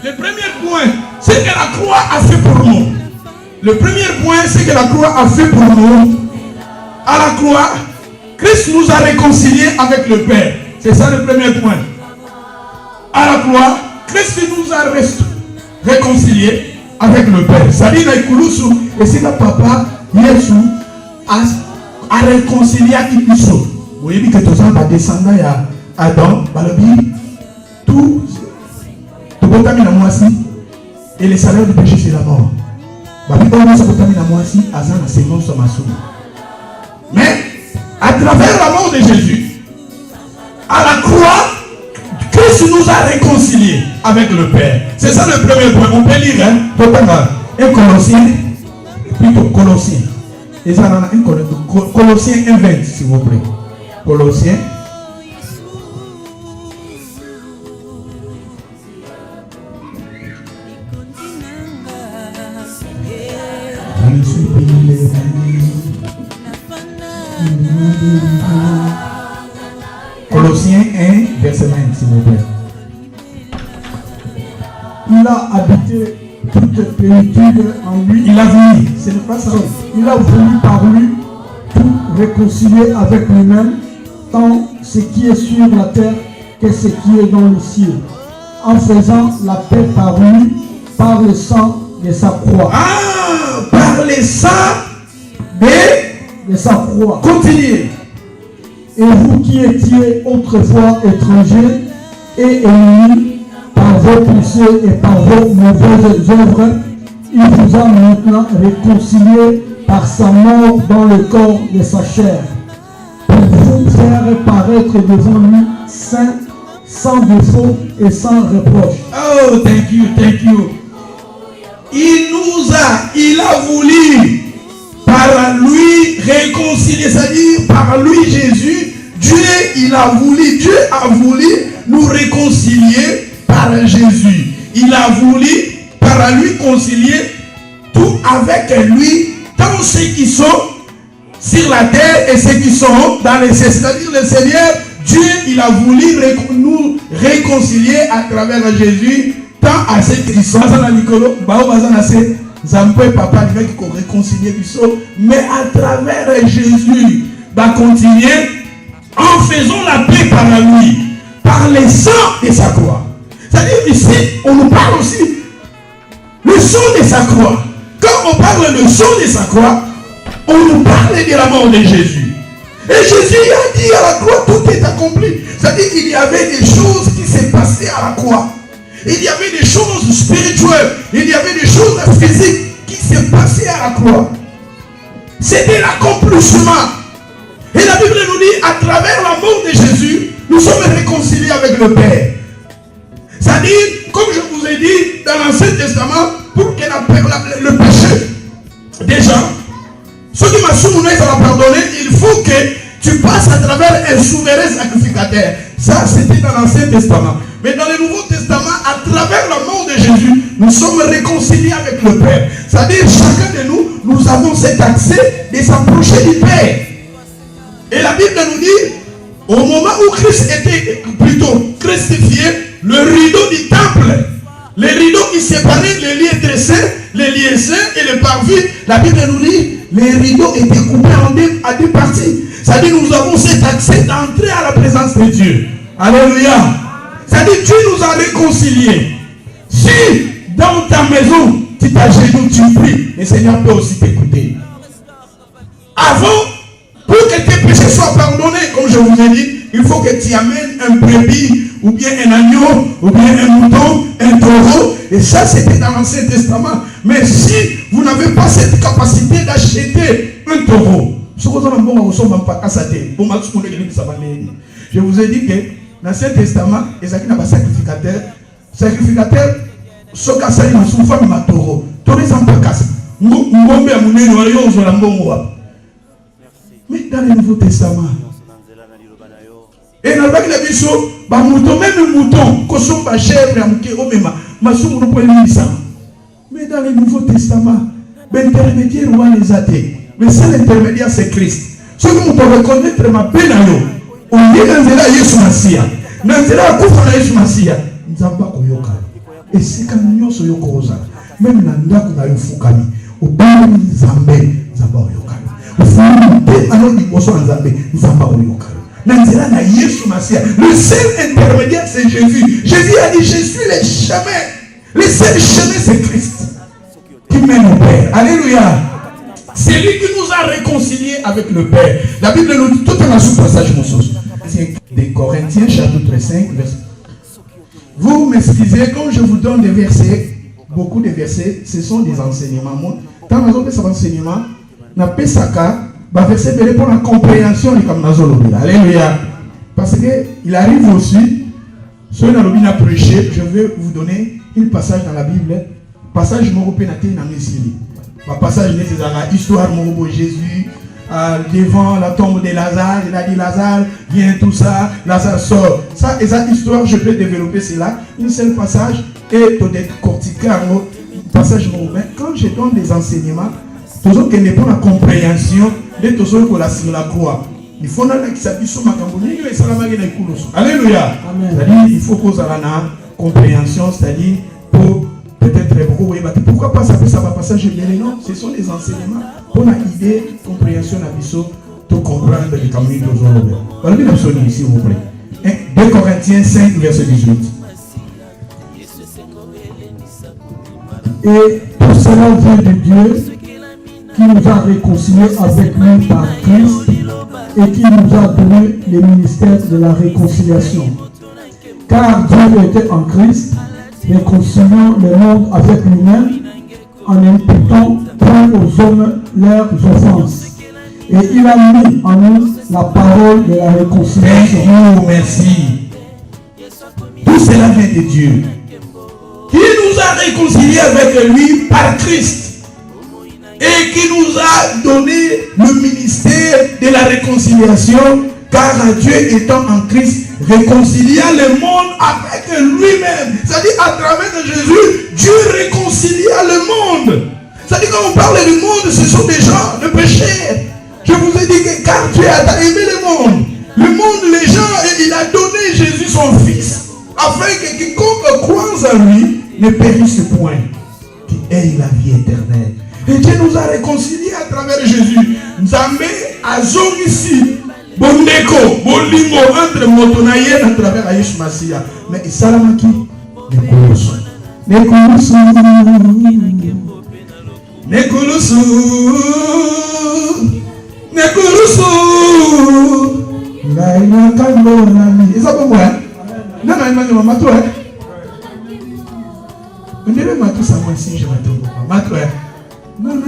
Le premier point, c'est que la croix a fait pour nous. Le premier point, c'est que la croix a fait pour nous. À la croix, Christ nous a réconciliés avec le Père. C'est ça le premier point. À la croix, Christ nous a réconciliés avec le Père. C'est-à-dire que et c'est le papa, Jésus, a réconcilié avec nous. Vous voyez que tout ça va descendre à Adam, tout et le salaire du péché c'est la mort. Mais à travers la mort de Jésus, à la croix, Christ nous a réconciliés avec le Père. C'est ça le premier point. On peut lire, un Colossien, plutôt Colossien. Et ça, un Colossien 1:20, s'il vous plaît. Colossien. Colossiens 1, verset 20, s'il vous plaît. Il a habité toute plénitude en lui. Il a voulu, Ce n'est pas ça. Il a voulu par lui tout réconcilier avec lui-même, tant ce qui est sur la terre que ce qui est dans les cieux, en faisant la paix par lui, par le sang de sa croix. Ah, par le sang de sa croix. Continuez. Et vous qui étiez autrefois étrangers et ennemis par vos péchés et par vos mauvaises œuvres, il vous a maintenant réconciliés par sa mort dans le corps de sa chair, pour vous faire paraître devant lui saint, sans défaut et sans reproche. Oh, thank you, thank you. Il a voulu par lui réconcilier, c'est-à-dire par lui Jésus, Dieu a voulu nous réconcilier par Jésus. Il a voulu par lui concilier tout avec lui, tant ceux qui sont sur la terre et ceux qui sont dans les cieux. C'est-à-dire le Seigneur, Dieu, il a voulu nous réconcilier à travers Jésus, tant à ceux qui sont dans la Nicolo, papa qui réconcilier mais à travers Jésus, va continuer en faisant la paix par lui, par le sang de sa croix. C'est-à-dire ici, on nous parle aussi le sang de sa croix. Quand on parle le sang de sa croix, on nous parle de la mort de Jésus. Et Jésus a dit à la croix, tout est accompli. C'est-à-dire qu'il y avait des choses qui s'est passées à la croix. Il y avait des choses spirituelles, il y avait des choses physiques qui s'est passé à la croix. C'était l'accomplissement. Et la Bible nous dit, à travers la mort de Jésus, nous le Père. C'est-à-dire, comme je vous ai dit, dans l'Ancien Testament, pour que le péché des gens, ceux qui m'ont soumis, ça va pardonner, il faut que tu passes à travers un souverain sacrificateur. Ça, c'était dans l'Ancien Testament. Mais dans le Nouveau Testament, à travers la mort de Jésus, nous sommes réconciliés avec le Père. C'est-à-dire, chacun de nous, nous avons cet accès de s'approcher du Père. Et la Bible nous dit, au moment où Christ était plutôt crucifié, le rideau du temple, les rideaux qui séparaient les lieux très saints, les lieux saints et les parvis, la Bible nous dit, les rideaux étaient coupés à deux parties. C'est-à-dire nous avons cet accès d'entrer à la présence de Dieu. Alléluia. C'est-à-dire Dieu nous a réconciliés. Si dans ta maison, tu t'agenouilles, tu pries, le Seigneur peut aussi t'écouter. Avant, pour que tes péchés soient pardonnés, comme je vous ai dit, il faut que tu amènes un brebis, ou bien un agneau, ou bien un mouton, un taureau. Et ça, c'était dans l'Ancien Testament. Mais si vous n'avez pas cette capacité d'acheter un taureau, je vous ai dit que dans l'Ancien Testament, il y a un sacrificateur. Sacrificateur, ce cas ça, il y a un taureau. Taureau, c'est un peu casse. Mais dans le Nouveau Testament, et dans le Bible, même le mouton, mais dans le Nouveau Testament, l'intermédiaire ou les athées, mais c'est l'intermédiaire, c'est Christ. Ce que vous pouvez reconnaître, ma peine, au lieu d'Anzela Yesu Masia, Nanzela Koufana Yesu Masia, Nzamba Koyoka. Et c'est quand nous sommes Yokoza, même Nanda Koyofukani, au Bani Zambé, Zamba Yoka. Au fond, alors il faut Nzambé, Zamba Yoka. Nanzela na Yesu Masia, le seul intermédiaire c'est Jésus. Jésus a dit, je suis le chemin. Le seul chemin c'est Christ qui mène au Père. Alléluia. C'est lui qui nous a réconciliés avec le Père. La Bible nous dit tout un sous-passage, mon sauce. Des Corinthiens, chapitre 5, verset. Vous m'excusez, quand je vous donne des versets, beaucoup de versets, ce sont des enseignements. Quand nous avons fait cet enseignement, nous avons fait ça, verset pour la compréhension de comme nous. Alléluia. Parce qu'il arrive aussi, ceux qui ont prêché, je vais vous donner un passage dans la Bible, passage Moropénaté dans Messili. Le passage de l'histoire de Jésus devant la tombe de Lazare. Il a dit Lazare, viens tout ça, Lazare sort. Ça, et cette histoire, je peux développer cela. Un seul passage et tout décortiquer un passage. Mais quand je donne des enseignements, toujours qu'il n'est pas la compréhension de tout ce qu'on a sur la croix. Il faut que ça puisse être alléluia. C'est-à-dire, il faut qu'on ait la compréhension, c'est-à-dire pour peut-être pourquoi pas ça va passer non, ce sont des enseignements pour la idée, compréhension à biseau, tout comprendre les camis de Zorobe. Voilà bien absolument s'il vous plaît. 2 Corinthiens 5, verset 18. Et tout cela vient de Dieu qui nous a réconciliés avec lui par Christ et qui nous a donné le ministère de la réconciliation. Car Dieu était en Christ, réconciliant le monde avec lui-même en imputant aux hommes leurs offenses. Et il a mis en nous la parole de la réconciliation. Oh, merci. Tout cela vient de Dieu, qui nous a réconciliés avec lui par Christ et qui nous a donné le ministère de la réconciliation, car Dieu étant en Christ réconcilia le monde avec lui-même. C'est-à-dire à travers de Jésus, Dieu réconcilia le monde. C'est-à-dire quand on parle du monde, ce sont des gens de péché. Je vous ai dit que car Dieu a aimé le monde, les gens, et il a donné Jésus son Fils, afin que quiconque croise en lui ne périsse point, qu'il ait la vie éternelle. Et Dieu nous a réconciliés à travers Jésus. Nzambe azong ici. Bondeko, bolimo entre motonaye à travers Aïch Massia. Mais il salamaki nekoloso. Nekoloso. Nekoloso. Nekoloso. Ngaina kando nami. Isa bon moi. Nana imani mama toi. On dirait matou ça moi si je m'attends. Matou. Non.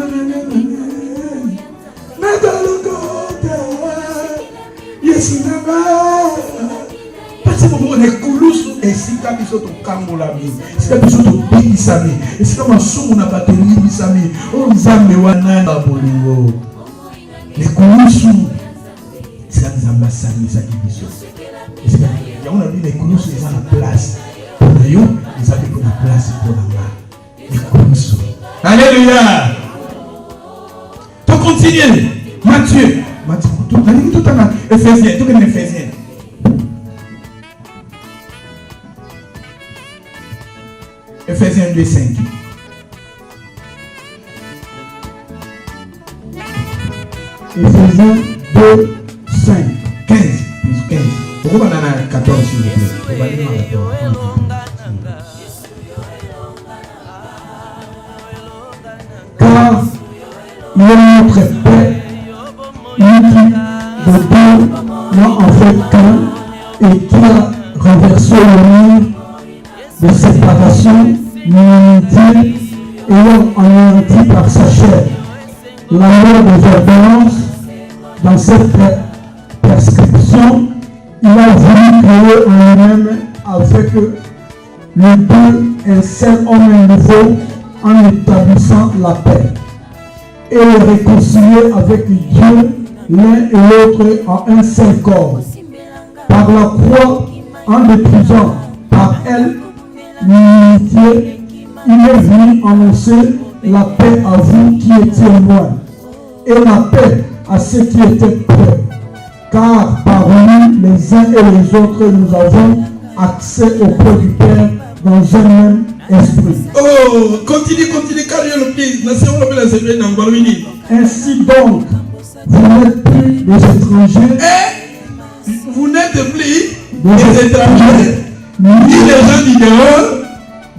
Yesu nanga c'est pour les coulousses et si quand ils sont au Kamolami, si quand ils sont au Bénisami, et si quand ils sont au Nabateli Bisami, on Zambe Wananda Bolingo. Les coulousses, c'est quand ils ambassami, ça qui bisou. Et c'est quand on a dit les coulousses, ils ont la place. Pour nous, ils ont la place pour la main. Les coulousses. Alléluia. Tu continues. Matthieu. Matthieu, tout le temps. Éphésiens, tout le temps Éphésiens. Éphésiens 2, 5. Éphésiens 2, 5. 15 plus 15. Pourquoi on en a 14 s'il vous plaît? Car il est notre Père, lui qui de deux n'a en fait qu'un et qui a renversé le mur de séparation, l'unité ayant anéanti par sa chair la loi des ordonnances. Dans cette prescription, il a voulu créer en lui-même avec les deux un seul homme nouveau en établissant la paix et les réconcilier avec Dieu l'un et l'autre en un seul corps. Par la croix, en détruisant par elle l'unité, il est venu annoncer la paix à vous qui étiez loin et la paix à ceux qui étaient près. Car par lui, les uns et les autres, nous avons accès auprès du Père dans un même esprit. Oh, continue, carrière le pied. Ainsi donc, vous n'êtes plus des étrangers. Vous n'êtes plus des étrangers, ni les gens du dehors,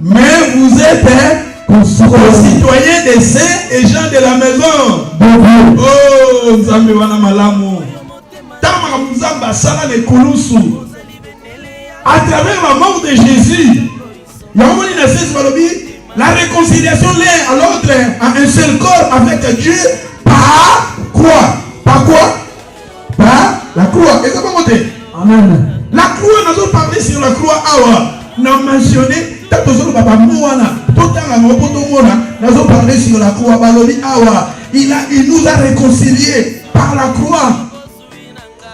mais vous êtes concitoyens des saints et gens de la maison. Oh, Nzambe wana malamu. Tama Nzamba sala le kulusu. À travers la mort de Jésus, la réconciliation l'un à l'autre en un seul corps avec Dieu par quoi? Par quoi? Par la croix. Et comment monter? Amen. La croix, nous avons parlé sur la croix. Nous avons mentionné. Nous avons parlé sur la croix. Il nous a réconciliés par la croix.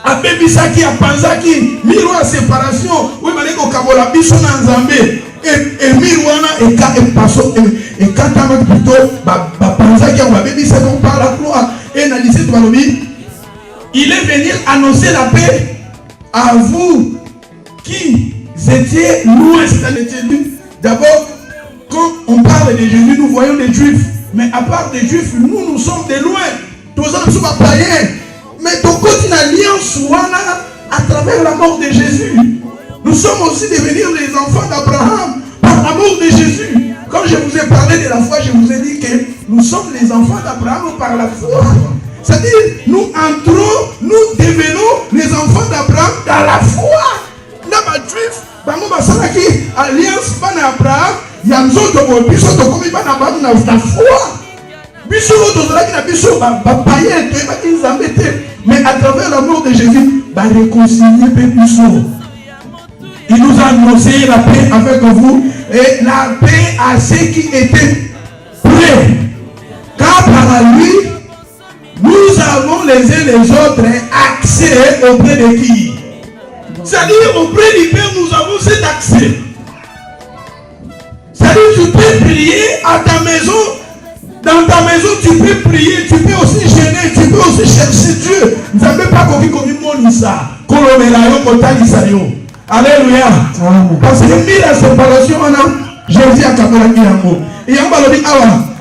Abebisaki apanzaki miro ya séparation oui baleko kabola biso na nzambe et mirwana et paso et katama plutôt ba panzaki abebisaki par la croix et na lycée Balobi il est venu annoncer la paix à vous qui étiez loin. D'abord quand on parle de Jésus nous voyons des juifs, mais à part des juifs nous sommes de loin. Tous nous sommes païens. Mais ton côté une alliance à travers la mort de Jésus. Nous sommes aussi devenus les enfants d'Abraham par la mort de Jésus. Quand je vous ai parlé de la foi, je vous ai dit que nous sommes les enfants d'Abraham par la foi. C'est-à-dire, nous entrons, nous devenons les enfants d'Abraham dans la foi. N'a pas de juif, alliance pas d'Abraham, il y a un autre qui sont comme il va dans la foi. Mais à travers la mort de Jésus, réconcilier Pépisso. Il nous a annoncé la paix avec vous et la paix à ceux qui étaient prêts. Car par lui, nous avons les uns les autres accès auprès de qui? C'est-à-dire auprès du Père, nous avons cet accès. C'est-à-dire tu peux prier à ta maison. Dans ta maison, tu peux prier, tu peux aussi gêner, tu peux aussi chercher Dieu. Nous n'avons pas compris comme il ça. Alléluia. Parce que mis la séparation, Jésus a capté l'amour. Et on va le dire,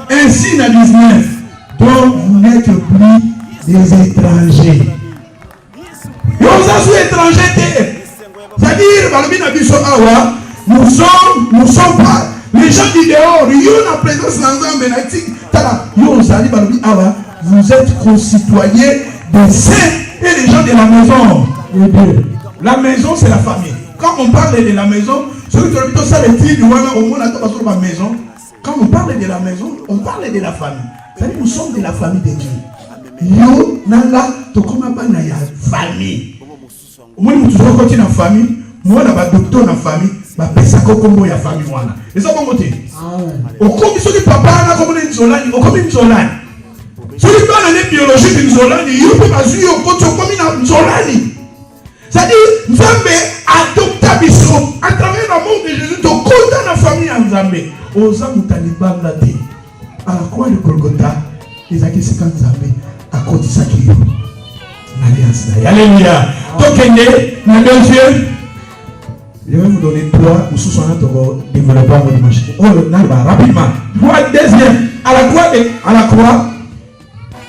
ainsi dans 19, donc vous n'êtes plus des étrangers. Nous sommes étrangers. C'est-à-dire, nous sommes pas. Les gens du dehors, vous êtes concitoyens des saints et les gens de la maison. La maison, c'est la famille. Quand on parle de la maison, quand on parle de la maison, on parle de la famille. C'est-à-dire nous sommes de la famille de Dieu. Yo, nanga, to koma bana ya famille. Au moins, nous sommes dans la famille. moi na ba docteur na famille ba pesa ko kombo ya famille wana eza bongo te okomi soki papa na kombo nzolani okomi nzolani soki bana ne biologique nzolani yo pe bazui okoti okomi na nzolani. C'est-à-dire Nzambe adopta biso à travers l'amour de Jésus to konta na famille ya Nzambe oza mutalibanga te à la croix de Golgotha ezaki sika Nzambe akotisaki yo l'alliance. Alléluia. Tokende na deuxième. Je vais vous donner 3 ou sous son autre développement de dimanche. Oh, rapidement. Deuxième. À la croix,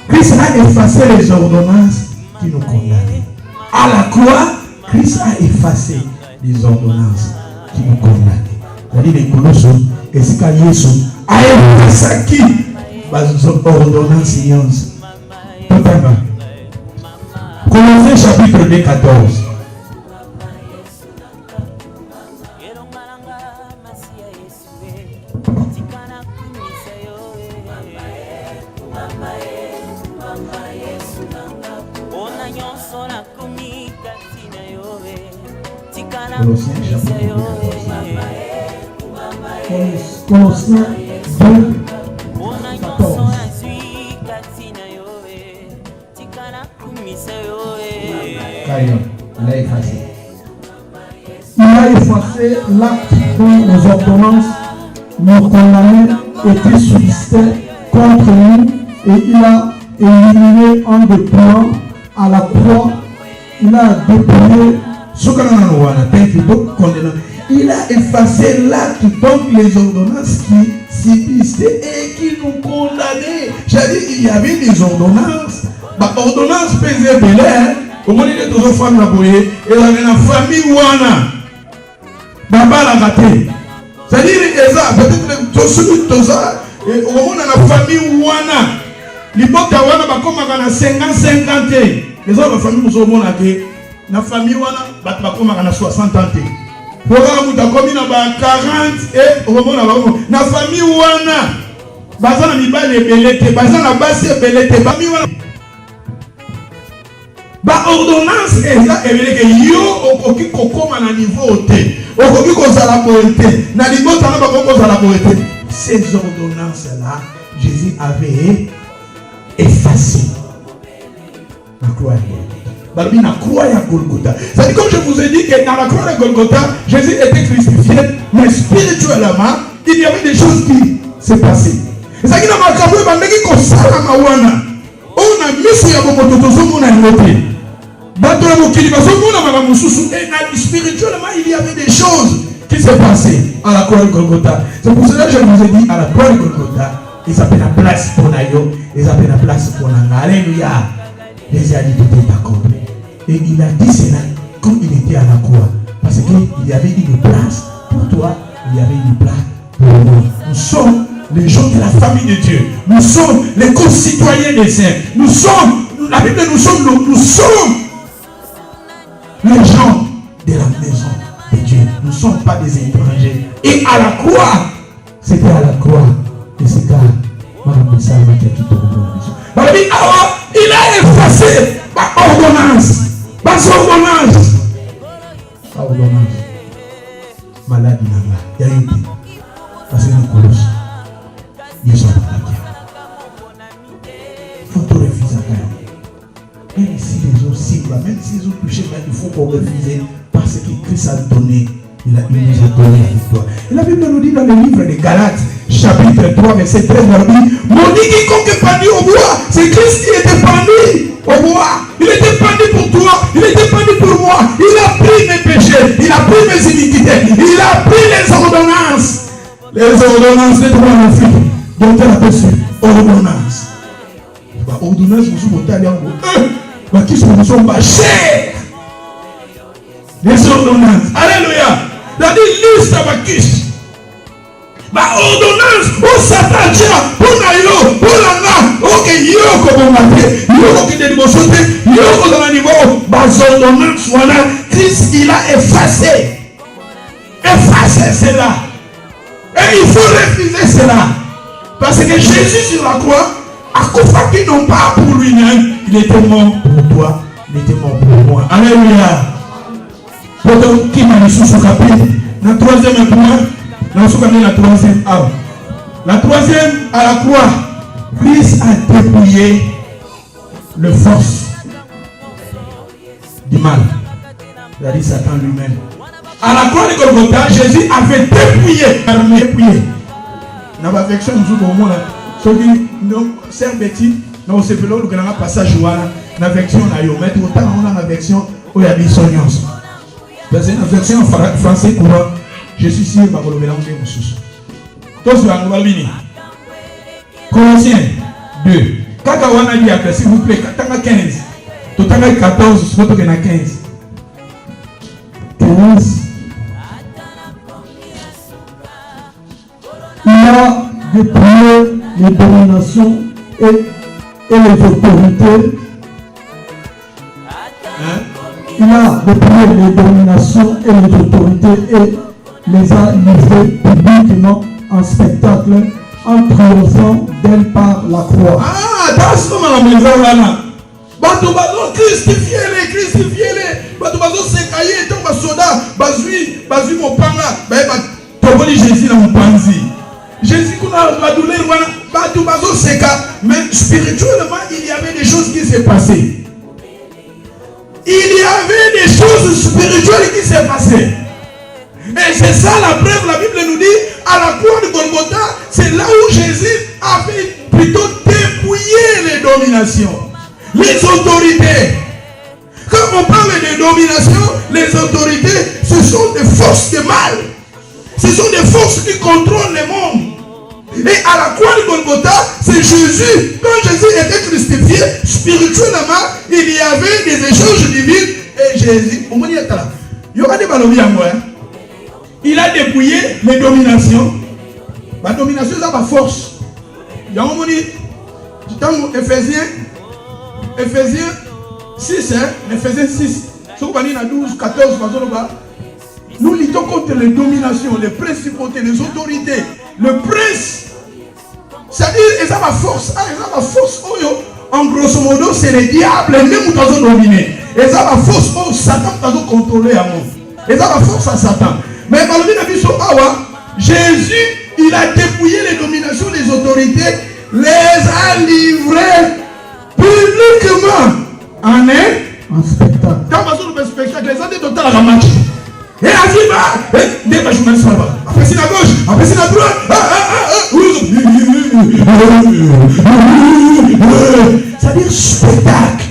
Christ a effacé les ordonnances qui nous condamnaient. À la croix, Christ a effacé les ordonnances qui nous condamnaient. C'est-à-dire les Colossos, et c'est qu'à Yesu a effacé qui les ordonnances. Totalement. Colossiens chapitre 2, 14. Colossiens chapitre 2, 14. Colossiens 2, 14. Il a effacé l'acte dont les ordonnances nous condamnaient étaient subsistaient contre nous et il a éliminé en déployant à la croix. Il a déployé il a effacé l'acte donc les ordonnances qui subsistaient et qui nous condamnaient. C'est-à-dire il y avait des ordonnances. Ordonnance pesait belé. Au moment où les femmes la boyer, et la famille wana, baba la raté. C'est-à-dire peut-être celui toza, et au moment où la famille wana, l'hypothèse wana bakoma kana 50-50. Les autres familles nous ont montré, la famille wana bakoma kana 60 ans. Programme muta komi na ba 40 et au moment où la famille wana, bazana mibale belete, bazana basi belete, famille wana. Ba ordonnance eza ebele ke yo okoki kokoma na niveau te okoki kozala boete na niveau tana ba kozala boete. Ces ordonnances là Jésus avait effacé la croix de Golgotha. C'est-à-dire comme je vous ai dit que dans la croix de Golgotha Jésus était crucifié mais spirituellement il y avait des choses qui se passaient. C'est-à-dire que dans ma carrière bandeki ko sala mawana on a mis ya bomoto tozo na ngote. Et spirituellement, il y avait des choses qui se passaient à la croix de Golgotha. C'est pour cela que je vous ai dit à la croix de Golgotha, ils appellent la place pour Nayo, ils appellent la place pour Nanga. Alléluia. Les a dit tout est accompli. Et il a dit cela quand il était à la croix. Parce qu'il y avait une place pour toi, il y avait une place pour nous. Nous sommes les gens de la famille de Dieu. Nous sommes les concitoyens des saints. Nous sommes, la Bible nous sommes les gens de la maison de Dieu. Nous ne sommes pas des étrangers. Et à la croix, c'était à la croix. Et c'est quand il a effacé ma ordonnance. Ma ordonnance. Ma ordonnance. Maladie là-bas. Il y a eu des. Parce que nous connaissons. Ils sont pas là. Il faut tout refuser à faire. Même si les autres cibles, même si les autres touchés, il faut qu'on refuse parce que Christ a donné, il nous a donné la victoire. Et la Bible nous dit dans le livre de Galates, chapitre 3, verset 13, on dit, maudit quiconque est pendu au bois, c'est Christ qui était pendu au bois. Il était pendu pour toi, il était pendu pour moi. Il a pris mes péchés, il a pris mes iniquités, il a pris les ordonnances. Les ordonnances des droits de filles, dont elle a reçu ordonnance. Ordonnance, vous vous allez en haut. Qui sont chers. Les ordonnances. Alléluia. La liste à ma kiss. Ma ordonnance, au Satan, pour Nayo, pour la ok, yo, comme on m'a fait, yo, qui est de mon côté, yo, dans le niveau, ma ordonnance, voilà, Christ, il a effacé. Effacé cela. Et il faut refuser cela. Parce que Jésus sur la croix, à Koufaki non pas pour lui-même, il était mort pour toi, il était mort pour moi. Alléluia. Pour qui m'a sous ce chapitre. Le troisième point, la troisième arme. La troisième, à la croix, Christ a dépouillé le force du mal. C'est-à-dire Satan lui-même. À la croix de Golgotha, Jésus avait dépouillé. Dans la version nous au monde, ceux qui servent petit, nous se faisons le passage dans la version na yo, mais autant on a la version où il y a des soignances. Dans la version français courant, je suis sûr que vous le mélangez tous. Tous va nous venir. Colossiens 2. Quand on a dit après, s'il vous plaît, quand on a 15, tout à l'heure 14, c'est pas qu'il y en a 15. 15. Il a dépouillé les dominations et les autorités. Il a dépouillé les dominations et les autorités et les a livrées publiquement en spectacle en triomphant d'elle par la croix. Ah, dans ce moment-là, bato bazo cristifier bato bazo sekaye to basoda bazui mopanga ba toboli Jésus na mopanzi. Jésus kuna la douleur wana bato bazo seka, mais spirituellement il y avait des choses qui s'est passées. Il y avait des choses spirituelles qui s'est passées. Et c'est ça la preuve, la Bible nous dit, à la croix de Golgotha, c'est là où Jésus avait plutôt dépouillé les dominations, les autorités. Quand on parle de domination, les autorités, ce sont des forces de mal. Ce sont des forces qui contrôlent le monde. Et à la croix de Golgotha, c'est Jésus. Quand Jésus était crucifié, spirituellement, il y avait des échanges divins. Et Jésus, au moins il y a là. Il y aura des ballons à moi. Il a dépouillé les dominations. La domination, c'est ma force. Il y a un moment, dans Ephésiens 6, Ephésiens 6, 12, 14, nous luttons contre les dominations, les principautés, les autorités, le prince. C'est-à-dire, ils ont ma force. Ils ont ma force. En grosso modo, c'est les diables, même qui ont dominé. Ils ont ma force. Satan qui a contrôlé à moi. Ils ont ma force à Satan. Mais Jésus, il a dépouillé les dominations des autorités, les a livrées publiquement en spectacle. Quand on a un spectacle, les a dit total à la match. Et à qui va je me après c'est la gauche, après c'est la droite. C'est-à-dire spectacle.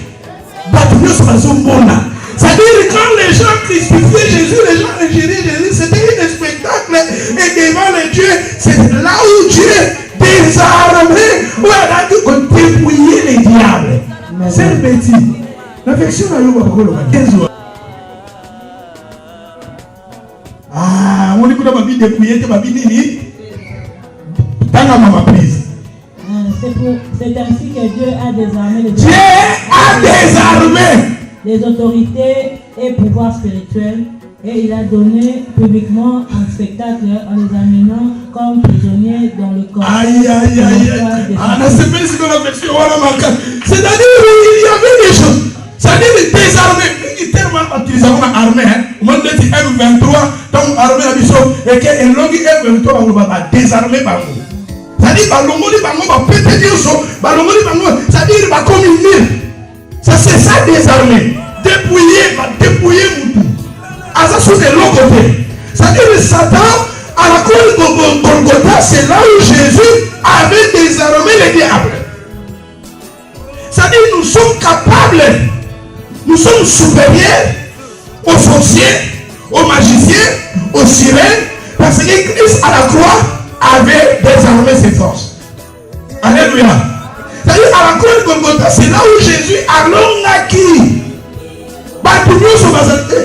C'est-à-dire quand les gens crucifiaient Jésus, les gens ingéraient Jésus, c'était un spectacle. Et devant les dieux, c'est là où Dieu désarmait, où il a dit qu'on dépouillait les diables. C'est le petit. La version a 15 jours. Ah, on dit que ma vie dépouillée, ma vie nini. Dans ma prise. C'est ainsi que Dieu a désarmé les autorités et pouvoirs spirituels, et il a donné publiquement un spectacle en les amenant comme prisonniers dans le corps. C'est-à-dire il y avait des choses. C'est-à-dire désarmé. Il tellement utilisé comme armée. On dit M23, donc armée la mission, et que un long M23 va désarmer par nous. C'est-à-dire balongoli bango va péter Dieu so, balongoli bango, c'est-à-dire va comme une mine. Ça c'est ça désarmé. Dépouiller, va dépouiller Moutou. À ça sur de l'autre côté. C'est-à-dire le Satan, à la croix de Golgotha, c'est là où Jésus avait désarmé les diables. C'est-à-dire nous sommes capables, nous sommes supérieurs aux sorciers, aux magiciens, aux sirènes, parce que Christ à la croix avait désarmé ses forces. Alléluia. C'est-à-dire à la croix de Golgotha, c'est là où Jésus a l'ongaki. Batouillon sur ma santé.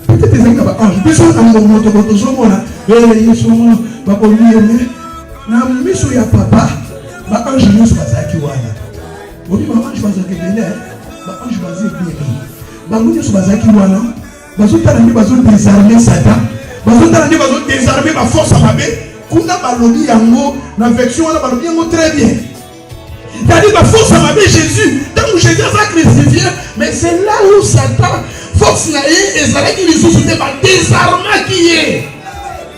Peut-être que c'est un ange. Personne n'a mon moto pour tout ce monde. Ils sont pas pour lui aimer. N'a mis sur ya papa. Bah ange nous sur ma zaki wana. Oui, maman je pense que bien là. Bah ange basé bien. Bah nous sur ma zaki wana. Bah tout à l'heure nous désarmer Satan. Bah tout à l'heure nous désarmer ma force à babé. Kuna baloni yango na version na baloni yango très bien. C'est-à-dire la force à ma Jésus, tant que Jésus a crucifié, mais c'est là où Satan, faut force et ça qui les sous désarmement qui est.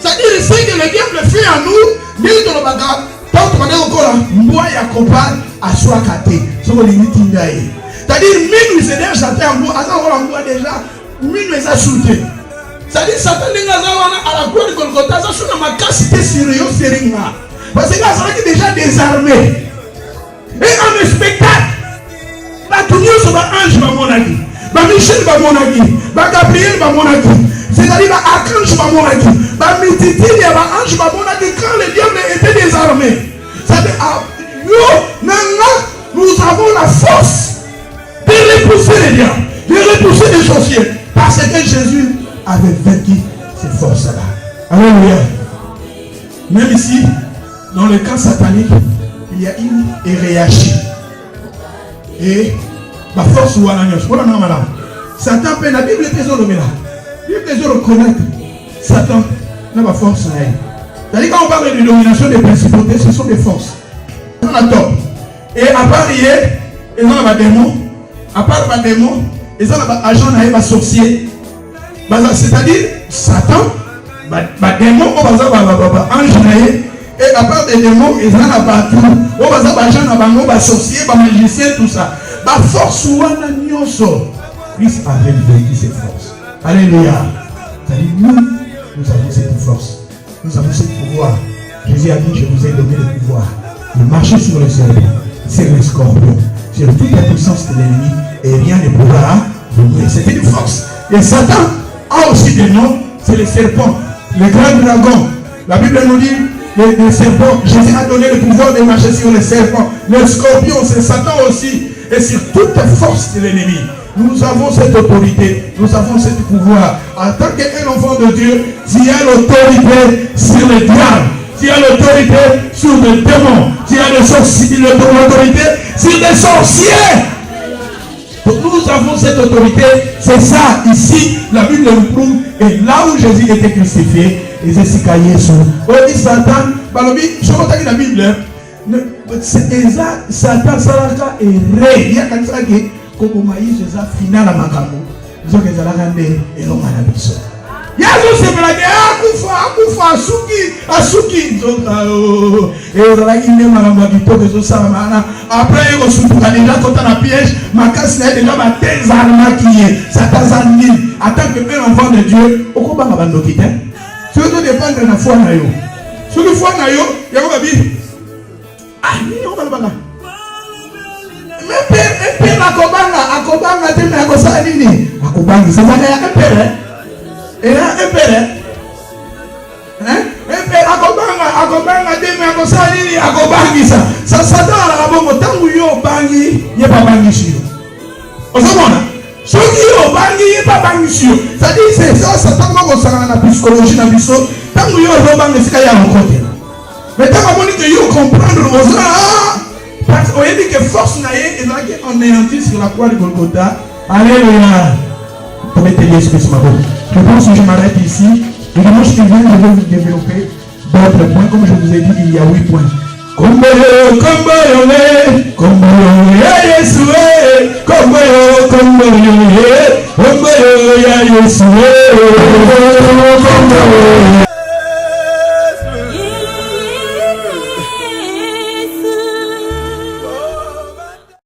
C'est-à-dire ce que le diable fait à nous, nous dans le bagage, tant qu'on est encore là, moi et accompagne à soi caté. C'est-à-dire, nous c'est déjà Satan en bois, déjà, nous les a shootés. C'est-à-dire, Satan n'est pas à la croix de Golgotha, ça sur ma capacité sérieux, sérieux. Parce que là, ça est déjà désarmé. Et en spectacle, tout le monde va ange, va mon avis. Michel va mon avis. Gabriel va mon avis. C'est-à-dire, archange va mon avis. Mititi, ange va mon avis. Quand le diable était désarmé, c'est-à-dire, nous avons la force de repousser les diables, de repousser les sorciers. Parce que Jésus avait vaincu ces forces-là. Alléluia. Même ici, dans le camp satanique, il y a une hiérarchie. Et la force ou la Satan peut la Bible est là. La Bible est reconnaître. Satan n'a pas force. C'est-à-dire quand on parle de domination des principautés, ce sont des forces. On a tort. Et à part hier, ils ont des démons. À part les démons, ils ont des agents des sorciers. C'est-à-dire Satan, les démons, ange. Et à part des démons, ils ont des battus. On va avoir des sorciers, des magiciens, tout ça. La force ou Christ avait vaincu ces forces. Alléluia. C'est-à-dire nous avons cette force. Nous avons ce pouvoir. Jésus a dit, je vous ai donné le pouvoir de marcher sur le serpent, sur les scorpions, sur toute la puissance de l'ennemi, et rien ne pourra vous nuire. C'était une force. Et Satan a aussi des noms, c'est les serpents, les grands dragons. La Bible nous dit, les serpents, Jésus a donné le pouvoir de marcher sur les serpents. Les scorpions, c'est Satan aussi. Et sur toute la force de l'ennemi. Nous avons cette autorité, nous avons ce pouvoir. En tant qu'un enfant de Dieu, tu as l'autorité sur le diable, tu as l'autorité sur les démons, tu as l'autorité sur les sorciers. Donc nous avons cette autorité, c'est ça ici, la Bible nous prouve. Et là où Jésus était crucifié, ils étaient caillés sur. On dit Satan, je vous la Bible. Satan salaka et ya kanisa ke koko maïs eza final à makambo zo ke zalaka nde elonga na biso ya zo sepela ke akufa asuki zo et zalaki nde makambo ya kitoko zo sala mana après eko sutuka déjà kota na piège makasi na déjà ba désarmaki ye Satan zandi en tant que un enfant de Dieu okobanga bandoki te surtout dépendre na foi na yo surtout foi na yo ya ko babi Père akobanga te mais akosala nini akobangi ça va un père et là un père un père akobanga te mais akosala nini akobangi ça Satan ala bongo tangu yo bangi ye pa bangi sio osomona soki yo bangi ye pa bangi sio ça dit c'est ça Satan ko sala na psychologie na biso tangu yo bangi sika ya rencontre. Mais tant que vous comprendre, parce qu'on dit que force n'a rien, et là qu'on anéantit sur la croix de Golgotha. Alléluia. Je pense que je m'arrête ici. Et dimanche qui vient, je vais vous développer d'autres points. Comme je vous ai dit, il y a 8 points. Komboyo,